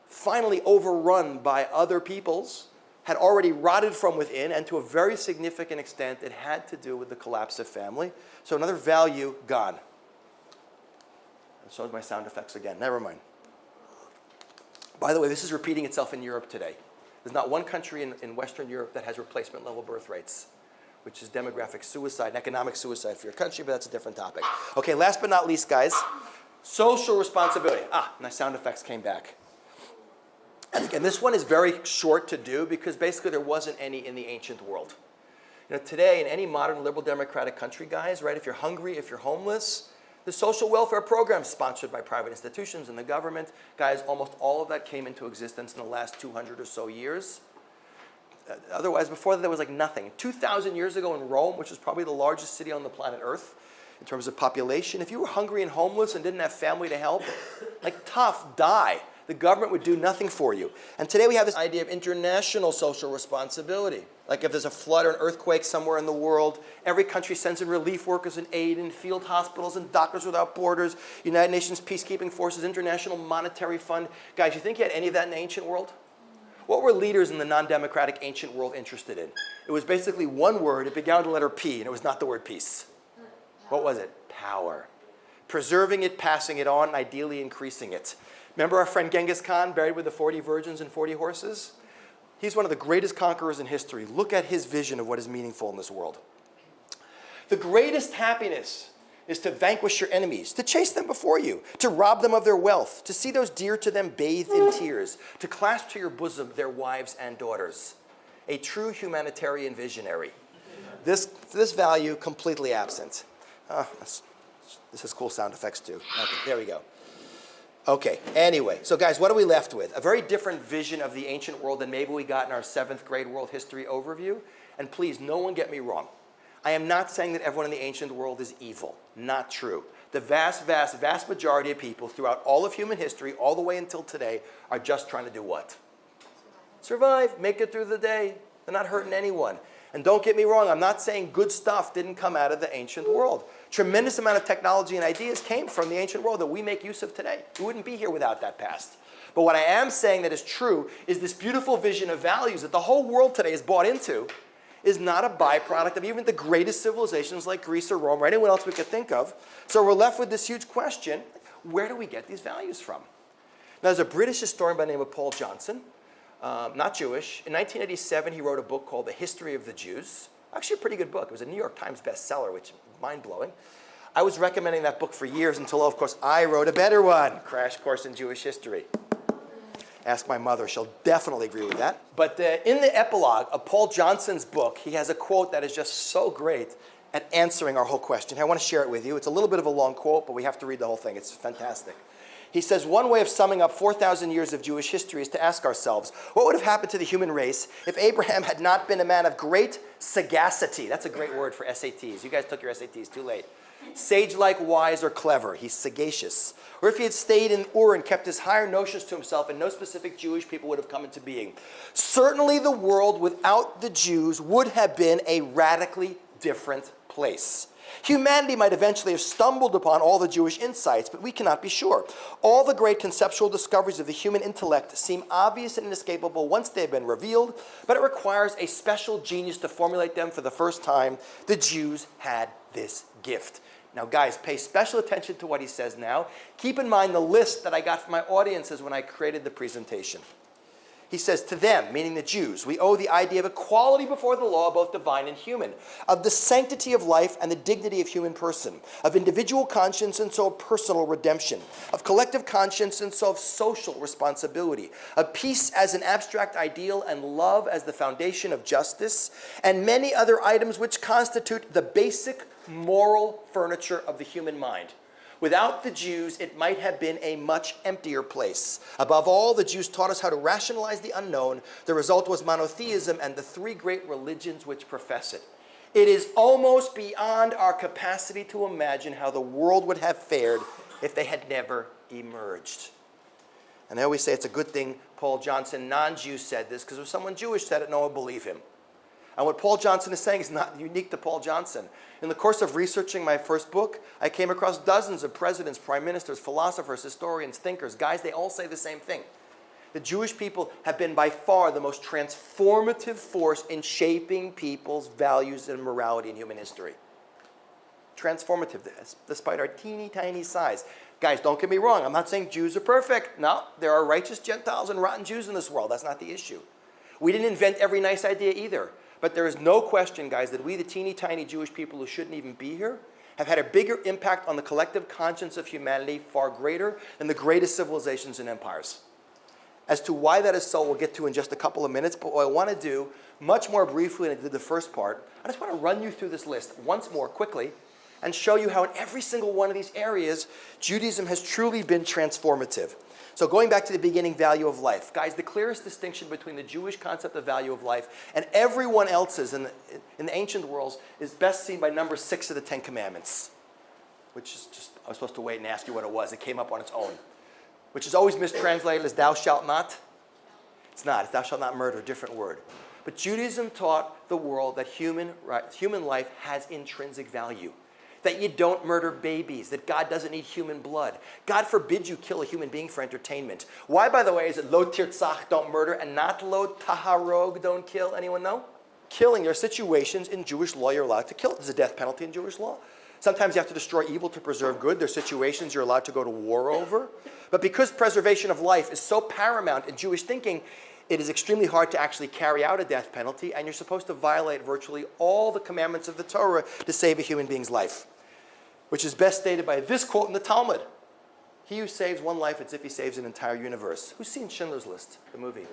finally overrun by other peoples, had already rotted from within, and to a very significant extent, it had to do with the collapse of family. So another value, gone. And so is my sound effects again. Never mind. By the way, this is repeating itself in Europe today. There's not one country in Western Europe that has replacement level birth rates, which is demographic suicide and economic suicide for your country, but that's a different topic. Okay, last but not least, guys, social responsibility. My sound effects came back. And again, this one is very short to do because basically there wasn't any in the ancient world. Today, in any modern liberal democratic country, guys, right, if you're hungry, if you're homeless, the social welfare programs sponsored by private institutions and the government, guys, almost all of that came into existence in the last 200 or so years. Otherwise, before that, there was like nothing. 2,000 years ago in Rome, which is probably the largest city on the planet Earth in terms of population, if you were hungry and homeless and didn't have family to help, like tough, die. The government would do nothing for you. And today we have this idea of international social responsibility. Like if there's a flood or an earthquake somewhere in the world, every country sends in relief workers and aid and field hospitals and Doctors Without Borders, United Nations Peacekeeping Forces, International Monetary Fund. Guys, you think you had any of that in the ancient world? What were leaders in the non-democratic ancient world interested in? It was basically one word. It began with the letter P, and it was not the word peace. What was it? Power. Preserving it, passing it on, and ideally increasing it. Remember our friend Genghis Khan, buried with the 40 virgins and 40 horses? He's one of the greatest conquerors in history. Look at his vision of what is meaningful in this world. The greatest happiness is to vanquish your enemies, to chase them before you, to rob them of their wealth, to see those dear to them bathed in tears, to clasp to your bosom their wives and daughters. a true humanitarian visionary. This value completely absent. This has cool sound effects too. Okay, there we go. Okay, anyway, so guys, what are we left with? A very different vision of the ancient world than maybe we got in our 7th grade world history overview. And please, no one get me wrong. I am not saying that everyone in the ancient world is evil. Not true. The vast, vast, vast majority of people throughout all of human history, all the way until today, are just trying to do what? Survive, make it through the day. They're not hurting anyone. And don't get me wrong, I'm not saying good stuff didn't come out of the ancient world. Tremendous amount of technology and ideas came from the ancient world that we make use of today. We wouldn't be here without that past. But what I am saying that is true is this beautiful vision of values that the whole world today is bought into is not a byproduct of even the greatest civilizations like Greece or Rome or anyone else we could think of. So we're left with this huge question, where do we get these values from? Now there's a British historian by the name of Paul Johnson, not Jewish. In 1987, he wrote a book called The History of the Jews. Actually a pretty good book. It was a New York Times bestseller, which is mind-blowing. I was recommending that book for years until, of course, I wrote a better one, Crash Course in Jewish History. Ask my mother, she'll definitely agree with that. But in the epilogue of Paul Johnson's book, he has a quote that is just so great at answering our whole question. I want to share it with you. It's a little bit of a long quote, but we have to read the whole thing. It's fantastic. He says, one way of summing up 4,000 years of Jewish history is to ask ourselves, what would have happened to the human race if Abraham had not been a man of great sagacity? That's a great word for SATs. You guys took your SATs too late. Sage-like, wise, or clever. He's sagacious. Or if he had stayed in Ur and kept his higher notions to himself and no specific Jewish people would have come into being. Certainly the world without the Jews would have been a radically different place. Humanity might eventually have stumbled upon all the Jewish insights, but we cannot be sure. All the great conceptual discoveries of the human intellect seem obvious and inescapable once they have been revealed, but it requires a special genius to formulate them for the first time. The Jews had this gift. Now, guys, pay special attention to what he says now. Keep in mind the list that I got from my audiences when I created the presentation. He says, to them, meaning the Jews, we owe the idea of equality before the law, both divine and human, of the sanctity of life and the dignity of human person, of individual conscience and so of personal redemption, of collective conscience and so of social responsibility, of peace as an abstract ideal and love as the foundation of justice, and many other items which constitute the basic moral furniture of the human mind. Without the Jews, it might have been a much emptier place. Above all, the Jews taught us how to rationalize the unknown. The result was monotheism and the 3 great religions which profess it. It is almost beyond our capacity to imagine how the world would have fared if they had never emerged. And I always say it's a good thing Paul Johnson, non-Jew, said this, because if someone Jewish said it, no one would believe him. And what Paul Johnson is saying is not unique to Paul Johnson. In the course of researching my first book, I came across dozens of presidents, prime ministers, philosophers, historians, thinkers. Guys, they all say the same thing. The Jewish people have been by far the most transformative force in shaping people's values and morality in human history. Transformative, despite our teeny tiny size. Guys, don't get me wrong. I'm not saying Jews are perfect. No, there are righteous Gentiles and rotten Jews in this world. That's not the issue. We didn't invent every nice idea either. But there is no question, guys, that we, the teeny tiny Jewish people who shouldn't even be here, have had a bigger impact on the collective conscience of humanity, far greater than the greatest civilizations and empires. As to why that is so, we'll get to in just a couple of minutes. But what I want to do, much more briefly than I did the first part, I just want to run you through this list once more quickly and show you how in every single one of these areas, Judaism has truly been transformative. So going back to the beginning, value of life. Guys, the clearest distinction between the Jewish concept of value of life and everyone else's in the ancient worlds is best seen by number 6 of the 10 Commandments, which is just, I was supposed to wait and ask you what it was. It came up on its own, which is always mistranslated as thou shalt not. It's not. It's thou shalt not murder, different word. But Judaism taught the world that human life has intrinsic value. That you don't murder babies, that God doesn't need human blood. God forbid you kill a human being for entertainment. Why, by the way, is it lo tirtzach, don't murder, and not lo taharog, don't kill? Anyone know? Killing, there are situations in Jewish law you're allowed to kill. There's a death penalty in Jewish law. Sometimes you have to destroy evil to preserve good. There are situations you're allowed to go to war over. But because preservation of life is so paramount in Jewish thinking, it is extremely hard to actually carry out a death penalty, and you're supposed to violate virtually all the commandments of the Torah to save a human being's life. Which is best stated by this quote in the Talmud. He who saves one life, it's as if he saves an entire universe. Who's seen Schindler's List, the movie?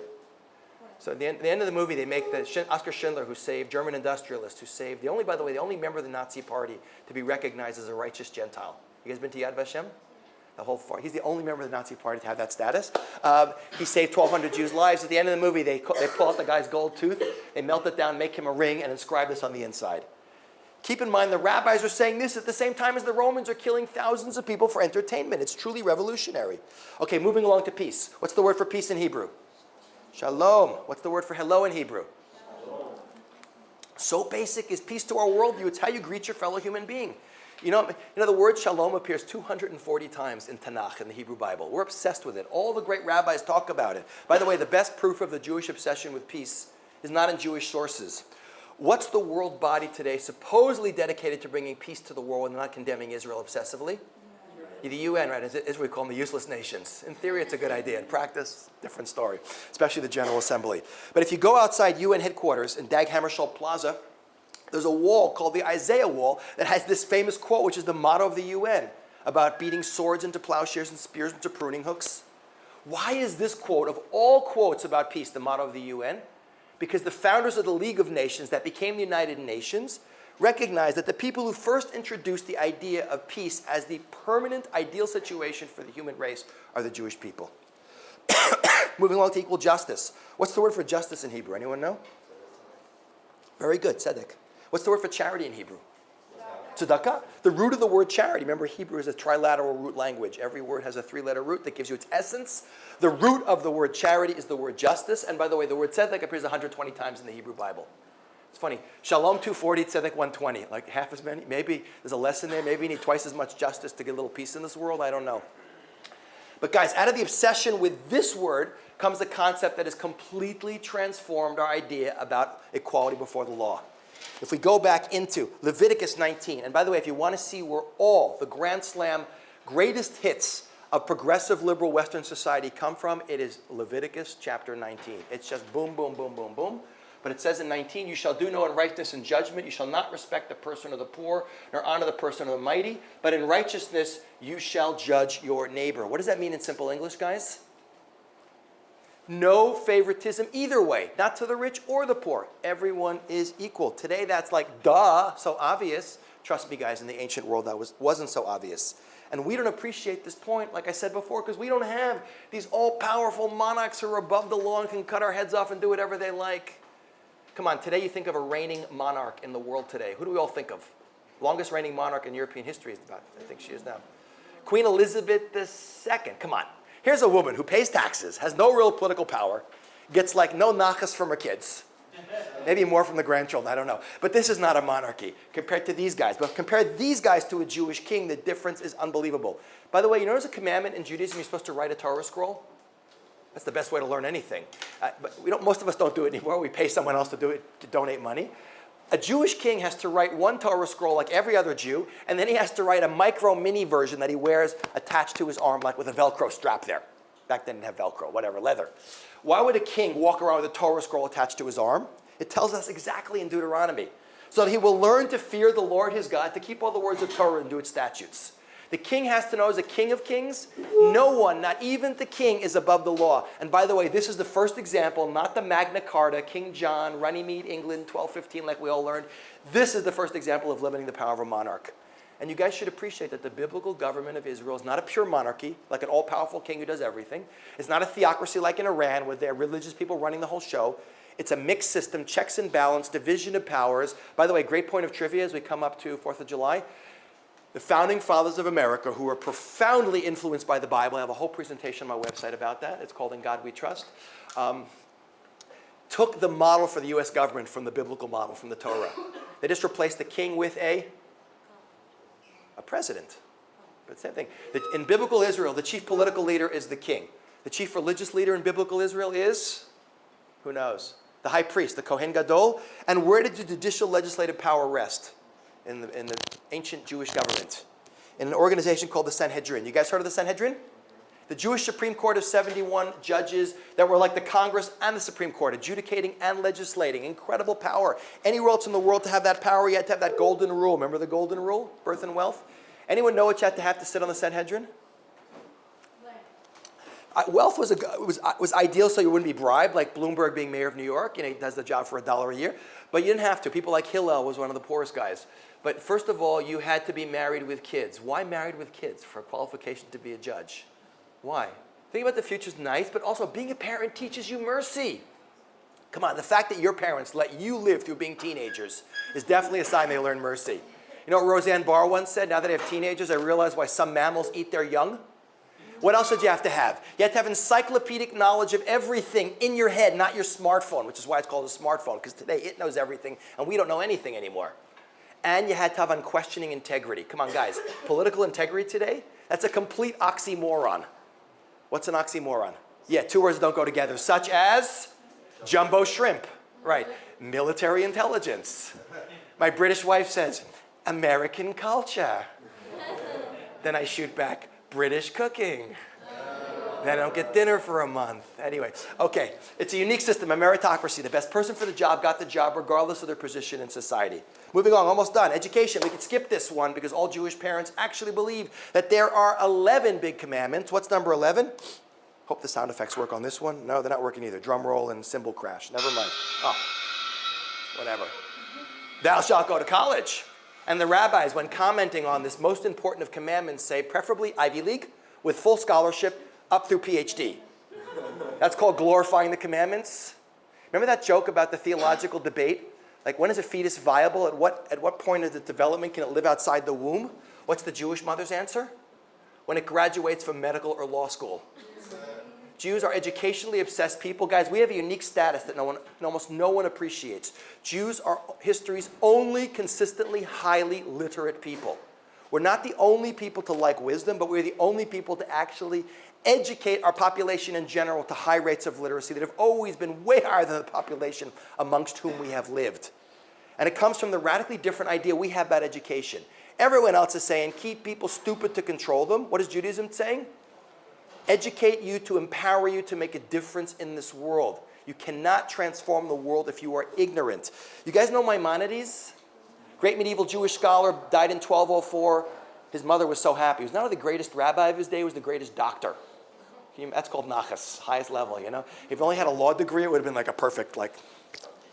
So at the end of the movie, they make Oskar Schindler, who saved German industrialist, who saved by the way, the only member of the Nazi Party to be recognized as a righteous Gentile. You guys been to Yad Vashem? He's the only member of the Nazi Party to have that status. He saved 1,200 Jews' lives. At the end of the movie, they pull out the guy's gold tooth, they melt it down, make him a ring, and inscribe this on the inside. Keep in mind, the rabbis are saying this at the same time as the Romans are killing thousands of people for entertainment. It's truly revolutionary. Okay, moving along to peace. What's the word for peace in Hebrew? Shalom. What's the word for hello in Hebrew? Shalom. So basic is peace to our worldview. It's how you greet your fellow human being. You know, the word shalom appears 240 times in Tanakh, in the Hebrew Bible. We're obsessed with it. All the great rabbis talk about it. By the way, the best proof of the Jewish obsession with peace is not in Jewish sources. What's the world body today supposedly dedicated to bringing peace to the world and not condemning Israel obsessively? The UN, right? As we call them, the useless nations. In theory, it's a good idea. In practice, different story, especially the General Assembly. But if you go outside UN headquarters in Dag Hammarskjöld Plaza, there's a wall called the Isaiah Wall that has this famous quote, which is the motto of the UN, about beating swords into plowshares and spears into pruning hooks. Why is this quote, of all quotes about peace, the motto of the UN? Because the founders of the League of Nations that became the United Nations recognized that the people who first introduced the idea of peace as the permanent ideal situation for the human race are the Jewish people. Moving along to equal justice. What's the word for justice in Hebrew? Anyone know? Very good, tzedek. What's the word for charity in Hebrew? Tzedakah. The root of the word charity. Remember, Hebrew is a trilateral root language. Every word has a three-letter root that gives you its essence. The root of the word charity is the word justice. And by the way, the word tzedek appears 120 times in the Hebrew Bible. It's funny. Shalom 240, tzedek 120. Like half as many. Maybe there's a lesson there. Maybe you need twice as much justice to get a little peace in this world. I don't know. But guys, out of the obsession with this word comes a concept that has completely transformed our idea about equality before the law. If we go back into Leviticus 19, and by the way, if you want to see where all the Grand Slam greatest hits of progressive liberal Western society come from, it is Leviticus chapter 19. It's just boom, boom, boom, boom, boom. But it says in 19, you shall do no unrighteousness in judgment. You shall not respect the person of the poor, nor honor the person of the mighty. But in righteousness, you shall judge your neighbor. What does that mean in simple English, guys? No favoritism either way, not to the rich or the poor. Everyone is equal. Today, that's like, duh, so obvious. Trust me, guys, in the ancient world, that wasn't so obvious. And we don't appreciate this point, like I said before, because we don't have these all-powerful monarchs who are above the law and can cut our heads off and do whatever they like. Come on, today you think of a reigning monarch in the world today. Who do we all think of? Longest reigning monarch in European history is about, I think she is now. Queen Elizabeth II. Come on. Here's a woman who pays taxes, has no real political power, gets like no nachas from her kids. Maybe more from the grandchildren, I don't know. But this is not a monarchy compared to these guys. But compare these guys to a Jewish king, the difference is unbelievable. By the way, you know there's a commandment in Judaism you're supposed to write a Torah scroll? That's the best way to learn anything. But most of us don't do it anymore. We pay someone else to do it, to donate money. A Jewish king has to write one Torah scroll like every other Jew, and then he has to write a micro mini version that he wears attached to his arm, like with a Velcro strap there. Back then, didn't have Velcro, whatever, leather. Why would a king walk around with a Torah scroll attached to his arm? It tells us exactly in Deuteronomy. So that he will learn to fear the Lord his God, to keep all the words of Torah and do its statutes. The king has to know as a king of kings, no one, not even the king, is above the law. And by the way, this is the first example, not the Magna Carta, King John, Runnymede, England, 1215, like we all learned. This is the first example of limiting the power of a monarch. And you guys should appreciate that the biblical government of Israel is not a pure monarchy, like an all-powerful king who does everything. It's not a theocracy like in Iran, where they're religious people running the whole show. It's a mixed system, checks and balance, division of powers. By the way, great point of trivia as we come up to 4th of July. The founding fathers of America, who were profoundly influenced by the Bible, I have a whole presentation on my website about that. It's called In God We Trust. Took the model for the U.S. government from the biblical model, from the Torah. They just replaced the king with a president. But same thing. In biblical Israel, the chief political leader is the king. The chief religious leader in biblical Israel is, who knows? The high priest, the Kohen Gadol. And where did the judicial legislative power rest? In the ancient Jewish government, in an organization called the Sanhedrin. You guys heard of the Sanhedrin? The Jewish Supreme Court of 71 judges that were like the Congress and the Supreme Court, adjudicating and legislating. Incredible power. Anywhere else in the world to have that power, you had to have that golden rule. Remember the golden rule? Birth and wealth? Anyone know what you had to sit on the Sanhedrin? Wealth was ideal so you wouldn't be bribed, like Bloomberg being mayor of New York. He does the job for $1 a year. But you didn't have to. People like Hillel was one of the poorest guys. But first of all, you had to be married with kids. Why married with kids? For a qualification to be a judge. Why? Think about the future's nice, but also being a parent teaches you mercy. Come on, the fact that your parents let you live through being teenagers is definitely a sign they learn mercy. You know what Roseanne Barr once said? Now that I have teenagers, I realize why some mammals eat their young. What else did you have to have? You had to have encyclopedic knowledge of everything in your head, not your smartphone, which is why it's called a smartphone, because today it knows everything, and we don't know anything anymore. And you had to have unquestioning integrity. Come on, guys. Political integrity today? That's a complete oxymoron. What's an oxymoron? Yeah, two words don't go together, such as jumbo shrimp. Right. Military intelligence. My British wife says, American culture. Then I shoot back, British cooking. Then I don't get dinner for a month. Anyway, okay. It's a unique system, a meritocracy. The best person for the job got the job regardless of their position in society. Moving on, almost done. Education. We can skip this one because all Jewish parents actually believe that there are 11 big commandments. What's number 11? Hope the sound effects work on this one. No, they're not working either. Drum roll and cymbal crash. Never mind. Oh, whatever. Thou shalt go to college. And the rabbis, when commenting on this most important of commandments, say preferably Ivy League with full scholarship up through PhD. That's called glorifying the commandments. Remember that joke about the theological debate? Like, when is a fetus viable? At what point of the development can it live outside the womb? What's the Jewish mother's answer? When it graduates from medical or law school. Jews are educationally obsessed people. Guys, we have a unique status that almost no one appreciates. Jews are history's only consistently highly literate people. We're not the only people to like wisdom, but we're the only people to actually educate our population in general to high rates of literacy that have always been way higher than the population amongst whom we have lived. And it comes from the radically different idea we have about education. Everyone else is saying, keep people stupid to control them. What is Judaism saying? Educate you to empower you to make a difference in this world. You cannot transform the world if you are ignorant. You guys know Maimonides? Great medieval Jewish scholar, died in 1204. His mother was so happy. He was not only the greatest rabbi of his day, he was the greatest doctor. That's called nachas, highest level, you know? If he only had a law degree, it would have been like a perfect,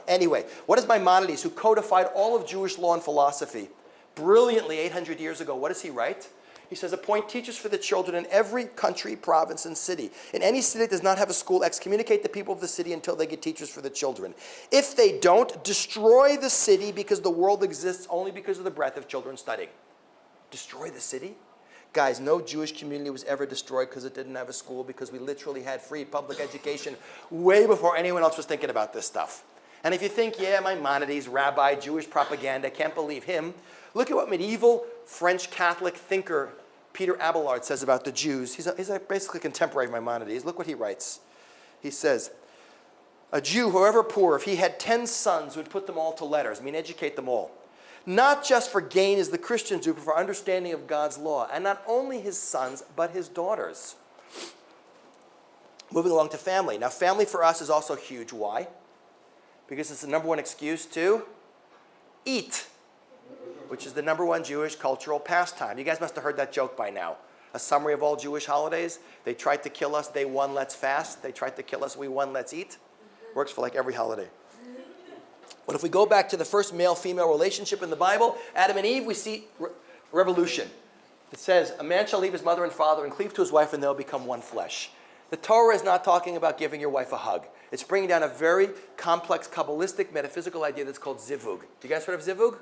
Anyway, what is Maimonides, who codified all of Jewish law and philosophy brilliantly 800 years ago? What does he write? He says, appoint teachers for the children in every country, province, and city. In any city that does not have a school, excommunicate the people of the city until they get teachers for the children. If they don't, destroy the city because the world exists only because of the breath of children studying. Destroy the city? Guys, no Jewish community was ever destroyed because it didn't have a school, because we literally had free public education way before anyone else was thinking about this stuff. And if you think, yeah, Maimonides, rabbi, Jewish propaganda, can't believe him, look at what medieval French Catholic thinker Peter Abelard says about the Jews. He's basically contemporary of Maimonides. Look what he writes. He says, a Jew, however poor, if he had 10 sons, would put them all to letters, educate them all. Not just for gain as the Christians do, but for understanding of God's law. And not only his sons, but his daughters. Moving along to family. Now, family for us is also huge. Why? Because it's the number one excuse to eat, which is the number one Jewish cultural pastime. You guys must have heard that joke by now. A summary of all Jewish holidays. They tried to kill us, day one, let's fast. They tried to kill us, we won, let's eat. Works for every holiday. But if we go back to the first male-female relationship in the Bible, Adam and Eve, we see revolution. It says, a man shall leave his mother and father and cleave to his wife, and they'll become one flesh. The Torah is not talking about giving your wife a hug. It's bringing down a very complex, Kabbalistic, metaphysical idea that's called zivug. You guys heard of zivug?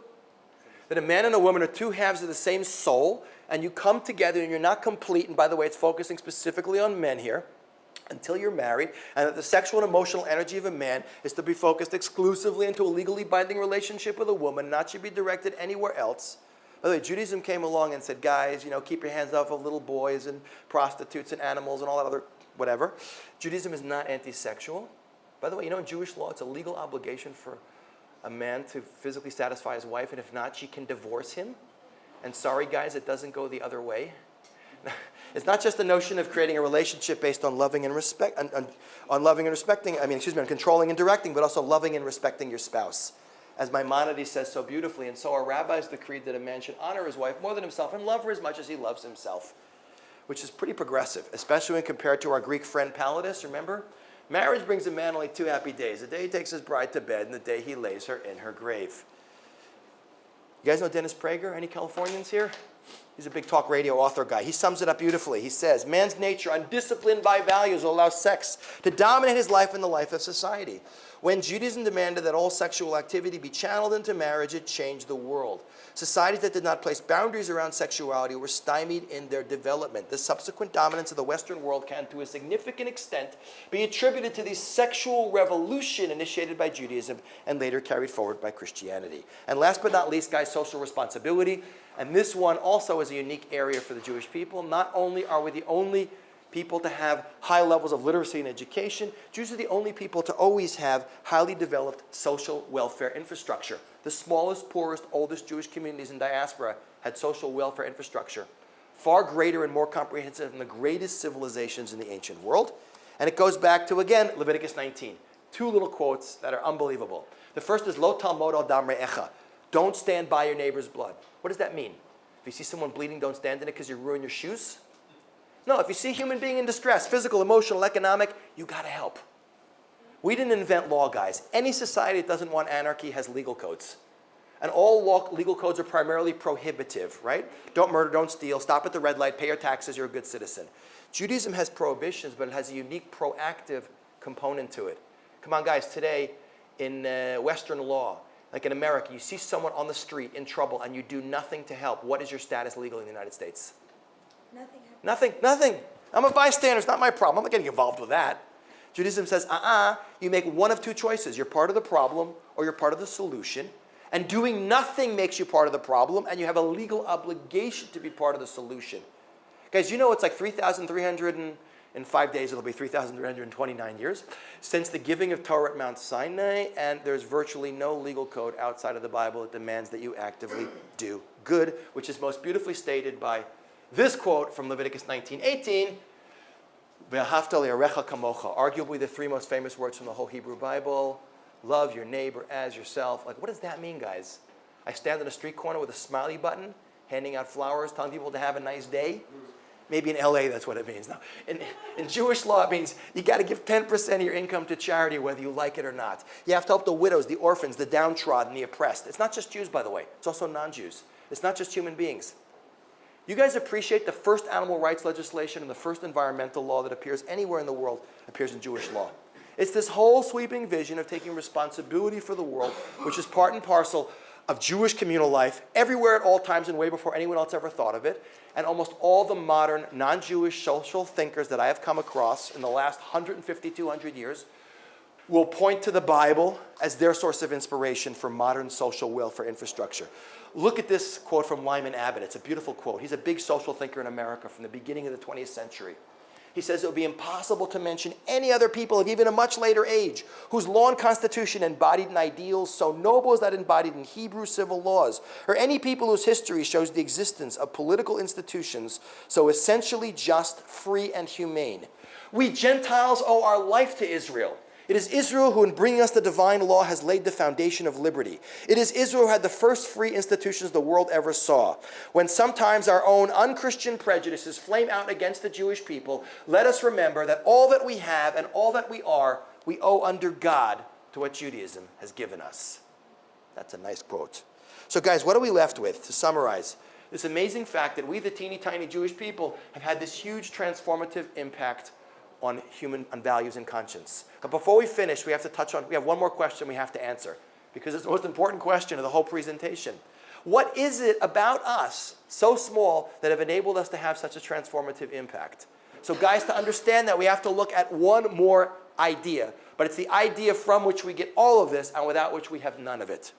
That a man and a woman are two halves of the same soul, and you come together and you're not complete. And by the way, it's focusing specifically on men here, until you're married, and that the sexual and emotional energy of a man is to be focused exclusively into a legally binding relationship with a woman, not should be directed anywhere else. By the way, Judaism came along and said, guys, keep your hands off of little boys and prostitutes and animals and all that other whatever. Judaism is not anti-sexual. By the way, in Jewish law, it's a legal obligation for a man to physically satisfy his wife, and if not, she can divorce him. And sorry, guys, it doesn't go the other way. It's not just the notion of creating a relationship based on loving and respect, on loving and respecting, on controlling and directing, but also loving and respecting your spouse. As Maimonides says so beautifully, and so our rabbis decreed that a man should honor his wife more than himself and love her as much as he loves himself. which is pretty progressive, especially when compared to our Greek friend Palladius, remember? Marriage brings a man only 2 happy days, the day he takes his bride to bed and the day he lays her in her grave. You guys know Dennis Prager? Any Californians here? He's a big talk radio author guy. He sums it up beautifully. He says, man's nature, undisciplined by values, will allow sex to dominate his life and the life of society. When Judaism demanded that all sexual activity be channeled into marriage, it changed the world. Societies that did not place boundaries around sexuality were stymied in their development. The subsequent dominance of the Western world can, to a significant extent, be attributed to the sexual revolution initiated by Judaism and later carried forward by Christianity. And last but not least, guys, social responsibility. And this one also is a unique area for the Jewish people. Not only are we the only people to have high levels of literacy and education, Jews are the only people to always have highly developed social welfare infrastructure. The smallest, poorest, oldest Jewish communities in diaspora had social welfare infrastructure, far greater and more comprehensive than the greatest civilizations in the ancient world. And it goes back to, again, Leviticus 19. 2 little quotes that are unbelievable. The first is, Lo talmod al dam re'echa. Don't stand by your neighbor's blood. What does that mean? If you see someone bleeding, don't stand in it because you ruin your shoes? No, if you see a human being in distress, physical, emotional, economic, you got to help. We didn't invent law, guys. Any society that doesn't want anarchy has legal codes. And all legal codes are primarily prohibitive, right? Don't murder, don't steal, stop at the red light, pay your taxes, you're a good citizen. Judaism has prohibitions, but it has a unique proactive component to it. Come on, guys, today in Western law, like in America, you see someone on the street in trouble and you do nothing to help. What is your status legally in the United States? Nothing. I'm a bystander. It's not my problem. I'm not getting involved with that. Judaism says, you make one of 2 choices. You're part of the problem or you're part of the solution. And doing nothing makes you part of the problem, and you have a legal obligation to be part of the solution. Guys, you know it's like 3,305 days, it'll be 3,329 years, since the giving of Torah at Mount Sinai, and there's virtually no legal code outside of the Bible that demands that you actively do good, which is most beautifully stated by this quote from Leviticus 19:18, Ve'ahavta le'arecha kamocha, arguably the 3 most famous words from the whole Hebrew Bible. Love your neighbor as yourself. Like, what does that mean, guys? I stand on a street corner with a smiley button, handing out flowers, telling people to have a nice day. Maybe in LA, that's what it means. No, in Jewish law, it means you got to give 10% of your income to charity, whether you like it or not. You have to help the widows, the orphans, the downtrodden, the oppressed. It's not just Jews, by the way. It's also non-Jews. It's not just human beings. You guys appreciate the first animal rights legislation and the first environmental law that appears anywhere in the world appears in Jewish law. It's this whole sweeping vision of taking responsibility for the world, which is part and parcel of Jewish communal life everywhere at all times and way before anyone else ever thought of it. And almost all the modern non-Jewish social thinkers that I have come across in the last 150, 200 years will point to the Bible as their source of inspiration for modern social welfare infrastructure. Look at this quote from Lyman Abbott. It's a beautiful quote. He's a big social thinker in America from the beginning of the 20th century. He says it would be impossible to mention any other people of even a much later age whose law and constitution embodied in ideals so noble as that embodied in Hebrew civil laws, or any people whose history shows the existence of political institutions so essentially just, free, and humane. We Gentiles owe our life to Israel. It is Israel who, in bringing us the divine law, has laid the foundation of liberty. It is Israel who had the first free institutions the world ever saw. When sometimes our own unchristian prejudices flame out against the Jewish people, let us remember that all that we have and all that we are, we owe under God to what Judaism has given us. That's a nice quote. So guys, what are we left with, to summarize? This amazing fact that we, the teeny tiny Jewish people, have had this huge transformative impact on values and conscience. But before we finish, we have one more question we have to answer, because it's the most important question of the whole presentation. What is it about us, so small, that have enabled us to have such a transformative impact? So guys, to understand that, we have to look at one more idea, but it's the idea from which we get all of this and without which we have none of it.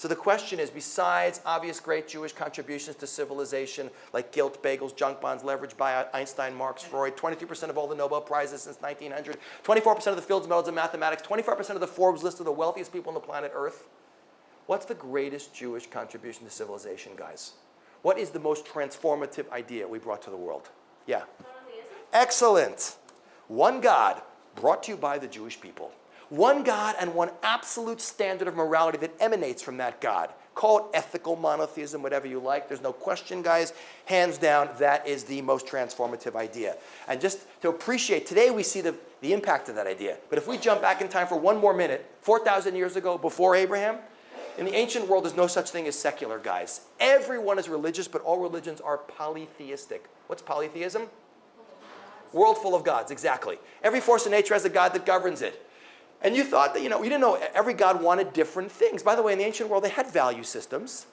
So the question is, besides obvious great Jewish contributions to civilization, like gilt, bagels, junk bonds, leverage buyout, Einstein, Marx, Freud, 23% of all the Nobel Prizes since 1900, 24% of the Fields Medals in mathematics, 25% of the Forbes list of the wealthiest people on the planet Earth, what's the greatest Jewish contribution to civilization, guys? What is the most transformative idea we brought to the world? Yeah. Monotheism? Excellent. One God brought to you by the Jewish people. One God and one absolute standard of morality that emanates from that God, Call it ethical monotheism, whatever you like. There's no question, guys. Hands down, that is the most transformative idea. And just to appreciate, today we see the impact of that idea. But if we jump back in time for one more minute, 4,000 years ago, before Abraham, in the ancient world, there's no such thing as secular, guys. Everyone is religious, but all religions are polytheistic. What's polytheism? World full of gods, exactly. Every force in nature has a god that governs it. And you thought that, you didn't know every god wanted different things. By the way, in the ancient world, they had value systems,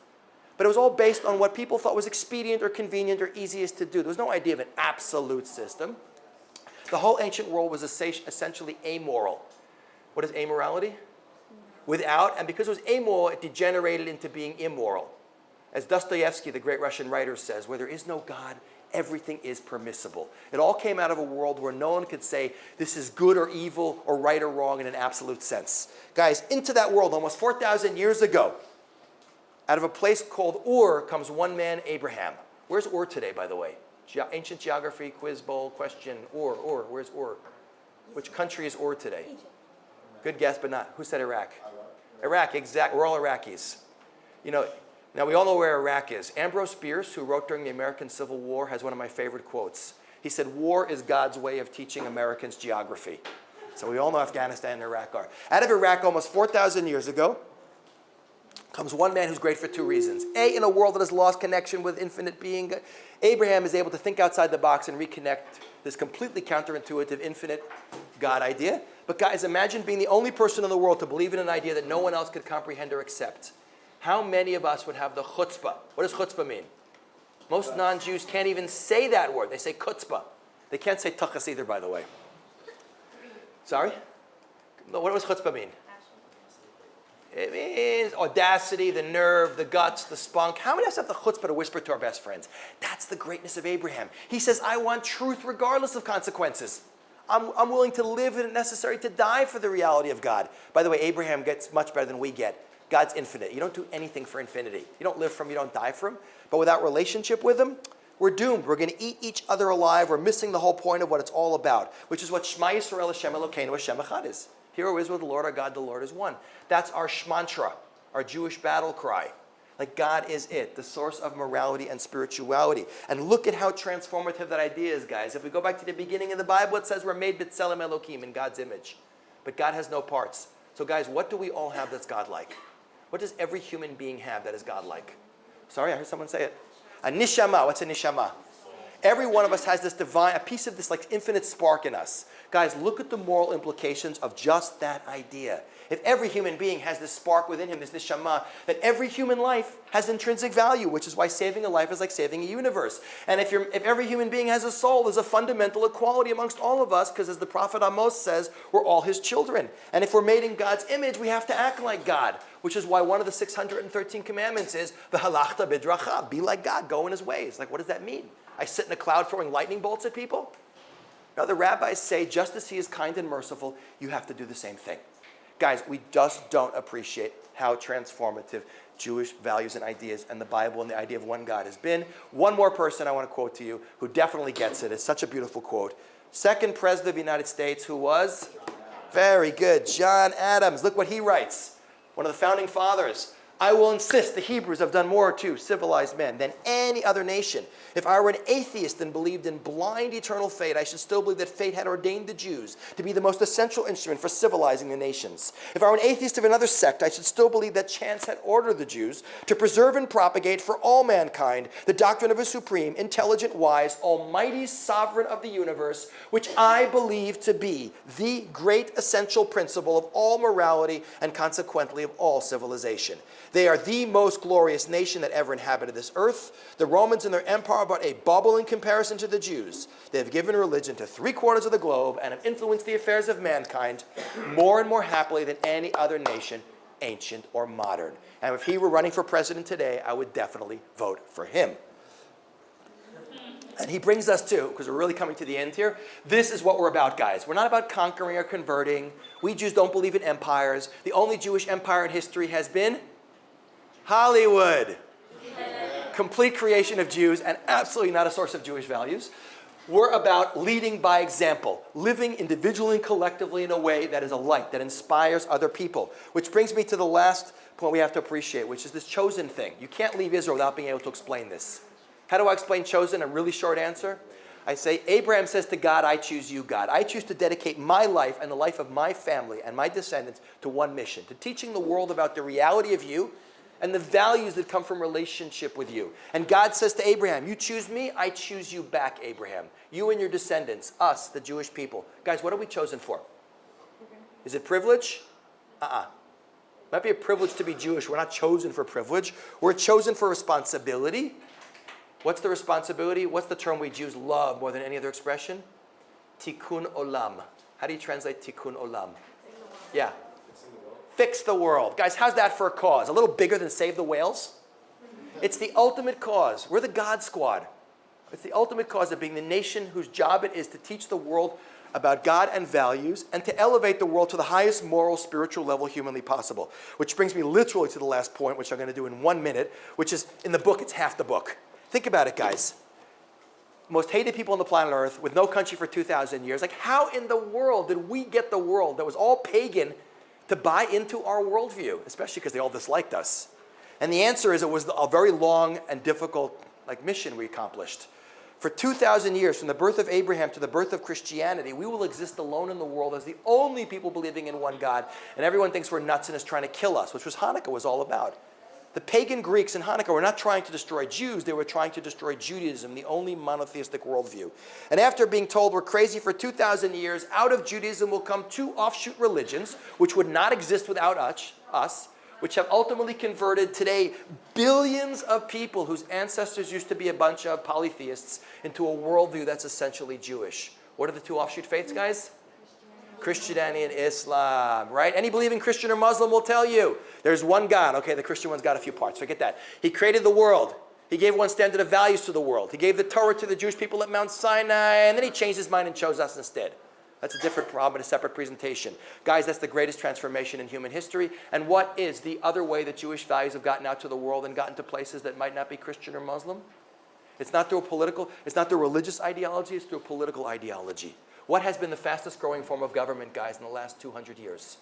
but it was all based on what people thought was expedient or convenient or easiest to do. There was no idea of an absolute system. The whole ancient world was essentially amoral. What is amorality? Without, and because it was amoral, it degenerated into being immoral. As Dostoevsky, the great Russian writer, says, where there is no God, everything is permissible. It all came out of a world where no one could say this is good or evil or right or wrong in an absolute sense. Guys, into that world almost 4,000 years ago, out of a place called Ur comes one man, Abraham. Where's Ur today, by the way? Ancient geography, quiz bowl, question. Ur, where's Ur? Which country is Ur today? Good guess, but not. Who said Iraq? Iraq, exactly. We're all Iraqis. Now we all know where Iraq is. Ambrose Bierce, who wrote during the American Civil War, has one of my favorite quotes. He said, "War is God's way of teaching Americans geography." So we all know Afghanistan and Iraq are. Out of Iraq, almost 4,000 years ago, comes one man who's great for two reasons. A, in a world that has lost connection with infinite being, Abraham is able to think outside the box and reconnect this completely counterintuitive infinite God idea. But guys, imagine being the only person in the world to believe in an idea that no one else could comprehend or accept. How many of us would have the chutzpah? What does chutzpah mean? Most non-Jews can't even say that word. They say chutzpah. They can't say tachas either, by the way. Sorry? No, what does chutzpah mean? It means audacity, the nerve, the guts, the spunk. How many of us have the chutzpah to whisper to our best friends? That's the greatness of Abraham. He says, I want truth regardless of consequences. I'm willing to live if necessary to die for the reality of God. By the way, Abraham gets much better than we get. God's infinite. You don't do anything for infinity. You don't live from, you don't die from. But without relationship with him, we're doomed. We're going to eat each other alive. We're missing the whole point of what it's all about, which is what Shema Yisrael Hashem Elokeinu Hashem Echad is. Hear, O Israel, the Lord our God, the Lord is one. That's our shmantra, our Jewish battle cry. Like God is it, the source of morality and spirituality. And look at how transformative that idea is, guys. If we go back to the beginning of the Bible, it says we're made b'tselem Elokim, in God's image. But God has no parts. So guys, what do we all have that's God-like? What does every human being have that is God-like? Sorry, I heard someone say it. A nishama. What's a nishama? Every one of us has this divine, a piece of this like infinite spark in us. Guys, look at the moral implications of just that idea. If every human being has this spark within him, this neshama, then every human life has intrinsic value, which is why saving a life is like saving a universe. And if every human being has a soul, there's a fundamental equality amongst all of us, because as the prophet Amos says, we're all his children. And if we're made in God's image, we have to act like God, which is why one of the 613 commandments is, v'halachta bidracha, be like God, go in his ways. Like, what does that mean? I sit in a cloud throwing lightning bolts at people? Now, the rabbis say, just as he is kind and merciful, you have to do the same thing. Guys, we just don't appreciate how transformative Jewish values and ideas and the Bible and the idea of one God has been. One more person I want to quote to you who definitely gets it. It's such a beautiful quote. Second President of the United States, who was? Very good, John Adams. Look what he writes. One of the founding fathers. I will insist the Hebrews have done more to civilized men than any other nation. If I were an atheist and believed in blind eternal fate, I should still believe that fate had ordained the Jews to be the most essential instrument for civilizing the nations. If I were an atheist of another sect, I should still believe that chance had ordered the Jews to preserve and propagate for all mankind the doctrine of a supreme, intelligent, wise, almighty sovereign of the universe, which I believe to be the great essential principle of all morality and consequently of all civilization. They are the most glorious nation that ever inhabited this earth. The Romans and their empire are but a bubble in comparison to the Jews. They have given religion to 3/4 of the globe and have influenced the affairs of mankind more and more happily than any other nation, ancient or modern. And if he were running for president today, I would definitely vote for him. And he brings us to, because we're really coming to the end here, this is what we're about, guys. We're not about conquering or converting. We Jews don't believe in empires. The only Jewish empire in history has been Hollywood. Complete creation of Jews and absolutely not a source of Jewish values. We're about leading by example, living individually and collectively in a way that is a light, that inspires other people. Which brings me to the last point we have to appreciate, which is this chosen thing. You can't leave Israel without being able to explain this. How do I explain chosen? A really short answer. I say, Abraham says to God, I choose you, God. I choose to dedicate my life and the life of my family and my descendants to one mission, to teaching the world about the reality of you and the values that come from relationship with you. And God says to Abraham, you choose me, I choose you back, Abraham. You and your descendants, us, the Jewish people. Guys, what are we chosen for? Is it privilege? Might be a privilege to be Jewish. We're not chosen for privilege. We're chosen for responsibility. What's the responsibility? What's the term we Jews love more than any other expression? Tikkun olam. How do you translate tikkun olam? Yeah. Fix the world. Guys, how's that for a cause? A little bigger than save the whales? It's the ultimate cause. We're the God Squad. It's the ultimate cause of being the nation whose job it is to teach the world about God and values and to elevate the world to the highest moral, spiritual level humanly possible. Which brings me literally to the last point, which I'm going to do in 1 minute, which is in the book, it's half the book. Think about it, guys. Most hated people on the planet Earth with no country for 2,000 years. Like, how in the world did we get the world that was all pagan to buy into our worldview, especially because they all disliked us? And the answer is it was a very long and difficult mission we accomplished. For 2,000 years, from the birth of Abraham to the birth of Christianity, we will exist alone in the world as the only people believing in one God, and everyone thinks we're nuts and is trying to kill us, which was Hanukkah was all about. The pagan Greeks in Hanukkah were not trying to destroy Jews, they were trying to destroy Judaism, the only monotheistic worldview. And after being told we're crazy for 2,000 years, out of Judaism will come 2 offshoot religions, which would not exist without us, which have ultimately converted today billions of people whose ancestors used to be a bunch of polytheists into a worldview that's essentially Jewish. What are the 2 offshoot faiths, guys? Christianity and Islam, right? Any believing Christian or Muslim will tell you there's one God. Okay, the Christian one's got a few parts. Forget that. He created the world. He gave one standard of values to the world. He gave the Torah to the Jewish people at Mount Sinai, and then he changed his mind and chose us instead. That's a different problem, a separate presentation. Guys, that's the greatest transformation in human history. And what is the other way that Jewish values have gotten out to the world and gotten to places that might not be Christian or Muslim? It's not through it's not through religious ideology, it's through political ideology. What has been the fastest growing form of government, guys, in the last 200 years?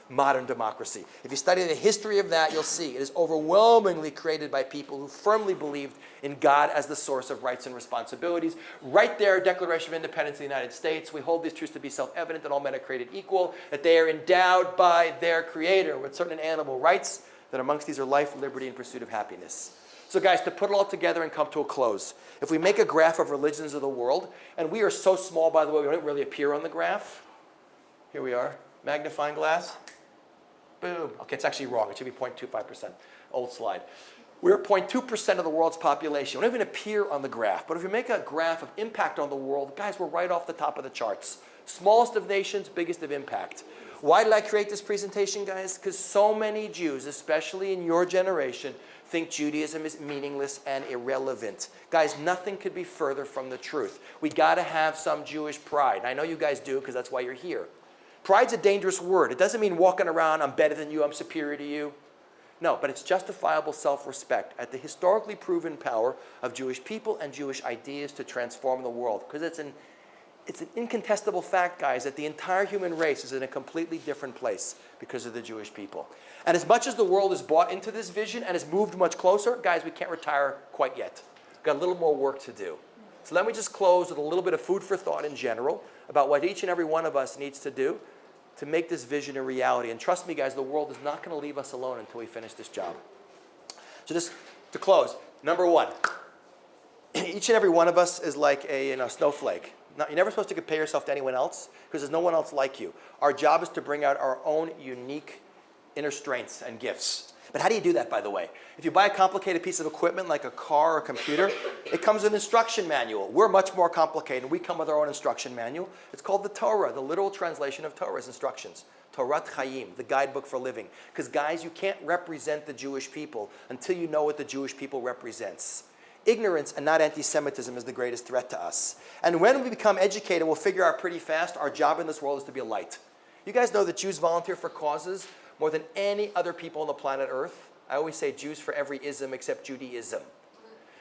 Modern democracy. If you study the history of that, you'll see it is overwhelmingly created by people who firmly believed in God as the source of rights and responsibilities. Right there, Declaration of Independence of the United States, we hold these truths to be self-evident, that all men are created equal, that they are endowed by their Creator with certain animal rights, that amongst these are life, liberty, and pursuit of happiness. So guys, to put it all together and come to a close, if we make a graph of religions of the world, and we are so small, by the way, we don't really appear on the graph. Here we are, magnifying glass. Boom. Okay, it's actually wrong. It should be 0.25%. Old slide. We're 0.2% of the world's population. We don't even appear on the graph. But if we make a graph of impact on the world, guys, we're right off the top of the charts. Smallest of nations, biggest of impact. Why did I create this presentation, guys? Because so many Jews, especially in your generation, think Judaism is meaningless and irrelevant. Guys, nothing could be further from the truth. We got to have some Jewish pride. I know you guys do because that's why you're here. Pride's a dangerous word. It doesn't mean walking around, I'm better than you, I'm superior to you. No, but it's justifiable self-respect at the historically proven power of Jewish people and Jewish ideas to transform the world. Because it's an incontestable fact, guys, that the entire human race is in a completely different place because of the Jewish people. And as much as the world is bought into this vision and has moved much closer, guys, we can't retire quite yet. We've got a little more work to do. So let me just close with a little bit of food for thought in general about what each and every one of us needs to do to make this vision a reality. And trust me, guys, the world is not going to leave us alone until we finish this job. So just to close, number 1, each and every one of us is like a snowflake. You're never supposed to compare yourself to anyone else because there's no one else like you. Our job is to bring out our own unique inner strengths and gifts. But how do you do that, by the way? If you buy a complicated piece of equipment like a car or a computer, it comes with an instruction manual. We're much more complicated. We come with our own instruction manual. It's called the Torah. The literal translation of Torah is instructions. Torat Chaim, the guidebook for living. Because guys, you can't represent the Jewish people until you know what the Jewish people represents. Ignorance and not anti-Semitism is the greatest threat to us. And when we become educated, we'll figure out pretty fast our job in this world is to be a light. You guys know that Jews volunteer for causes more than any other people on the planet Earth. I always say Jews for every ism except Judaism.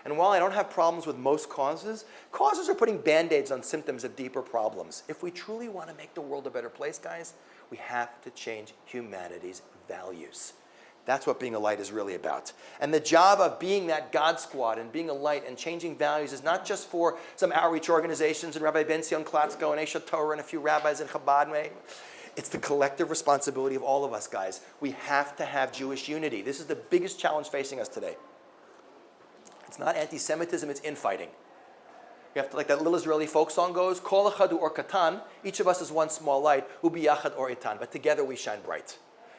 And while I don't have problems with most causes are putting Band-Aids on symptoms of deeper problems. If we truly want to make the world a better place, guys, we have to change humanity's values. That's what being a light is really about. And the job of being that God squad and being a light and changing values is not just for some outreach organizations and Rabbi Ben-Zion Klatzko and Esha Torah and a few rabbis in Chabad. It's the collective responsibility of all of us, guys. We have to have Jewish unity. This is the biggest challenge facing us today. It's not anti-Semitism, it's infighting. You have to, like that little Israeli folk song goes, Kol echad or katan, each of us is one small light, ubiyachad or itan, but together we shine bright.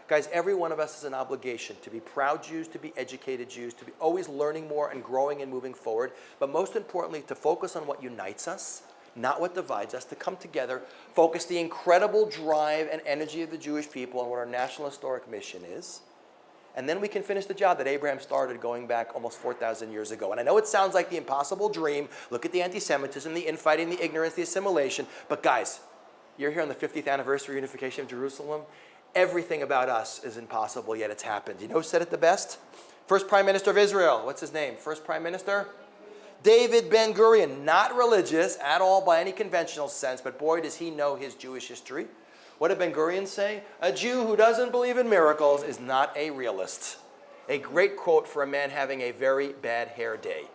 Guys, every one of us has an obligation to be proud Jews, to be educated Jews, to be always learning more and growing and moving forward, but most importantly, to focus on what unites us, not what divides us, to come together, focus the incredible drive and energy of the Jewish people on what our national historic mission is, and then we can finish the job that Abraham started going back almost 4,000 years ago. And I know it sounds like the impossible dream. Look at the anti-Semitism, the infighting, the ignorance, the assimilation. But guys, you're here on the 50th anniversary unification of Jerusalem. Everything about us is impossible, yet it's happened. You know who said it the best? First Prime Minister of Israel. What's his name? First Prime Minister? David Ben-Gurion. Not religious at all by any conventional sense, but boy, does he know his Jewish history. What did Ben-Gurion say? A Jew who doesn't believe in miracles is not a realist. A great quote for a man having a very bad hair day.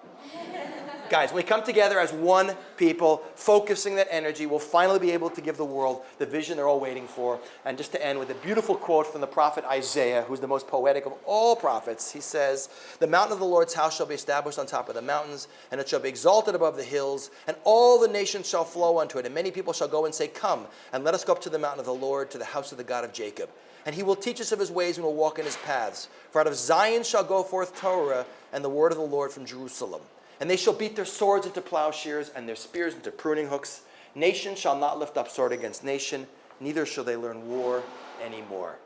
Guys, when we come together as one people, focusing that energy, we'll finally be able to give the world the vision they're all waiting for. And just to end with a beautiful quote from the prophet Isaiah, who's the most poetic of all prophets. He says, the mountain of the Lord's house shall be established on top of the mountains, and it shall be exalted above the hills, and all the nations shall flow unto it. And many people shall go and say, come, and let us go up to the mountain of the Lord, to the house of the God of Jacob. And he will teach us of his ways, and will walk in his paths. For out of Zion shall go forth Torah, and the word of the Lord from Jerusalem. And they shall beat their swords into plowshares and their spears into pruning hooks. Nation shall not lift up sword against nation, neither shall they learn war anymore.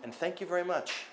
And thank you very much.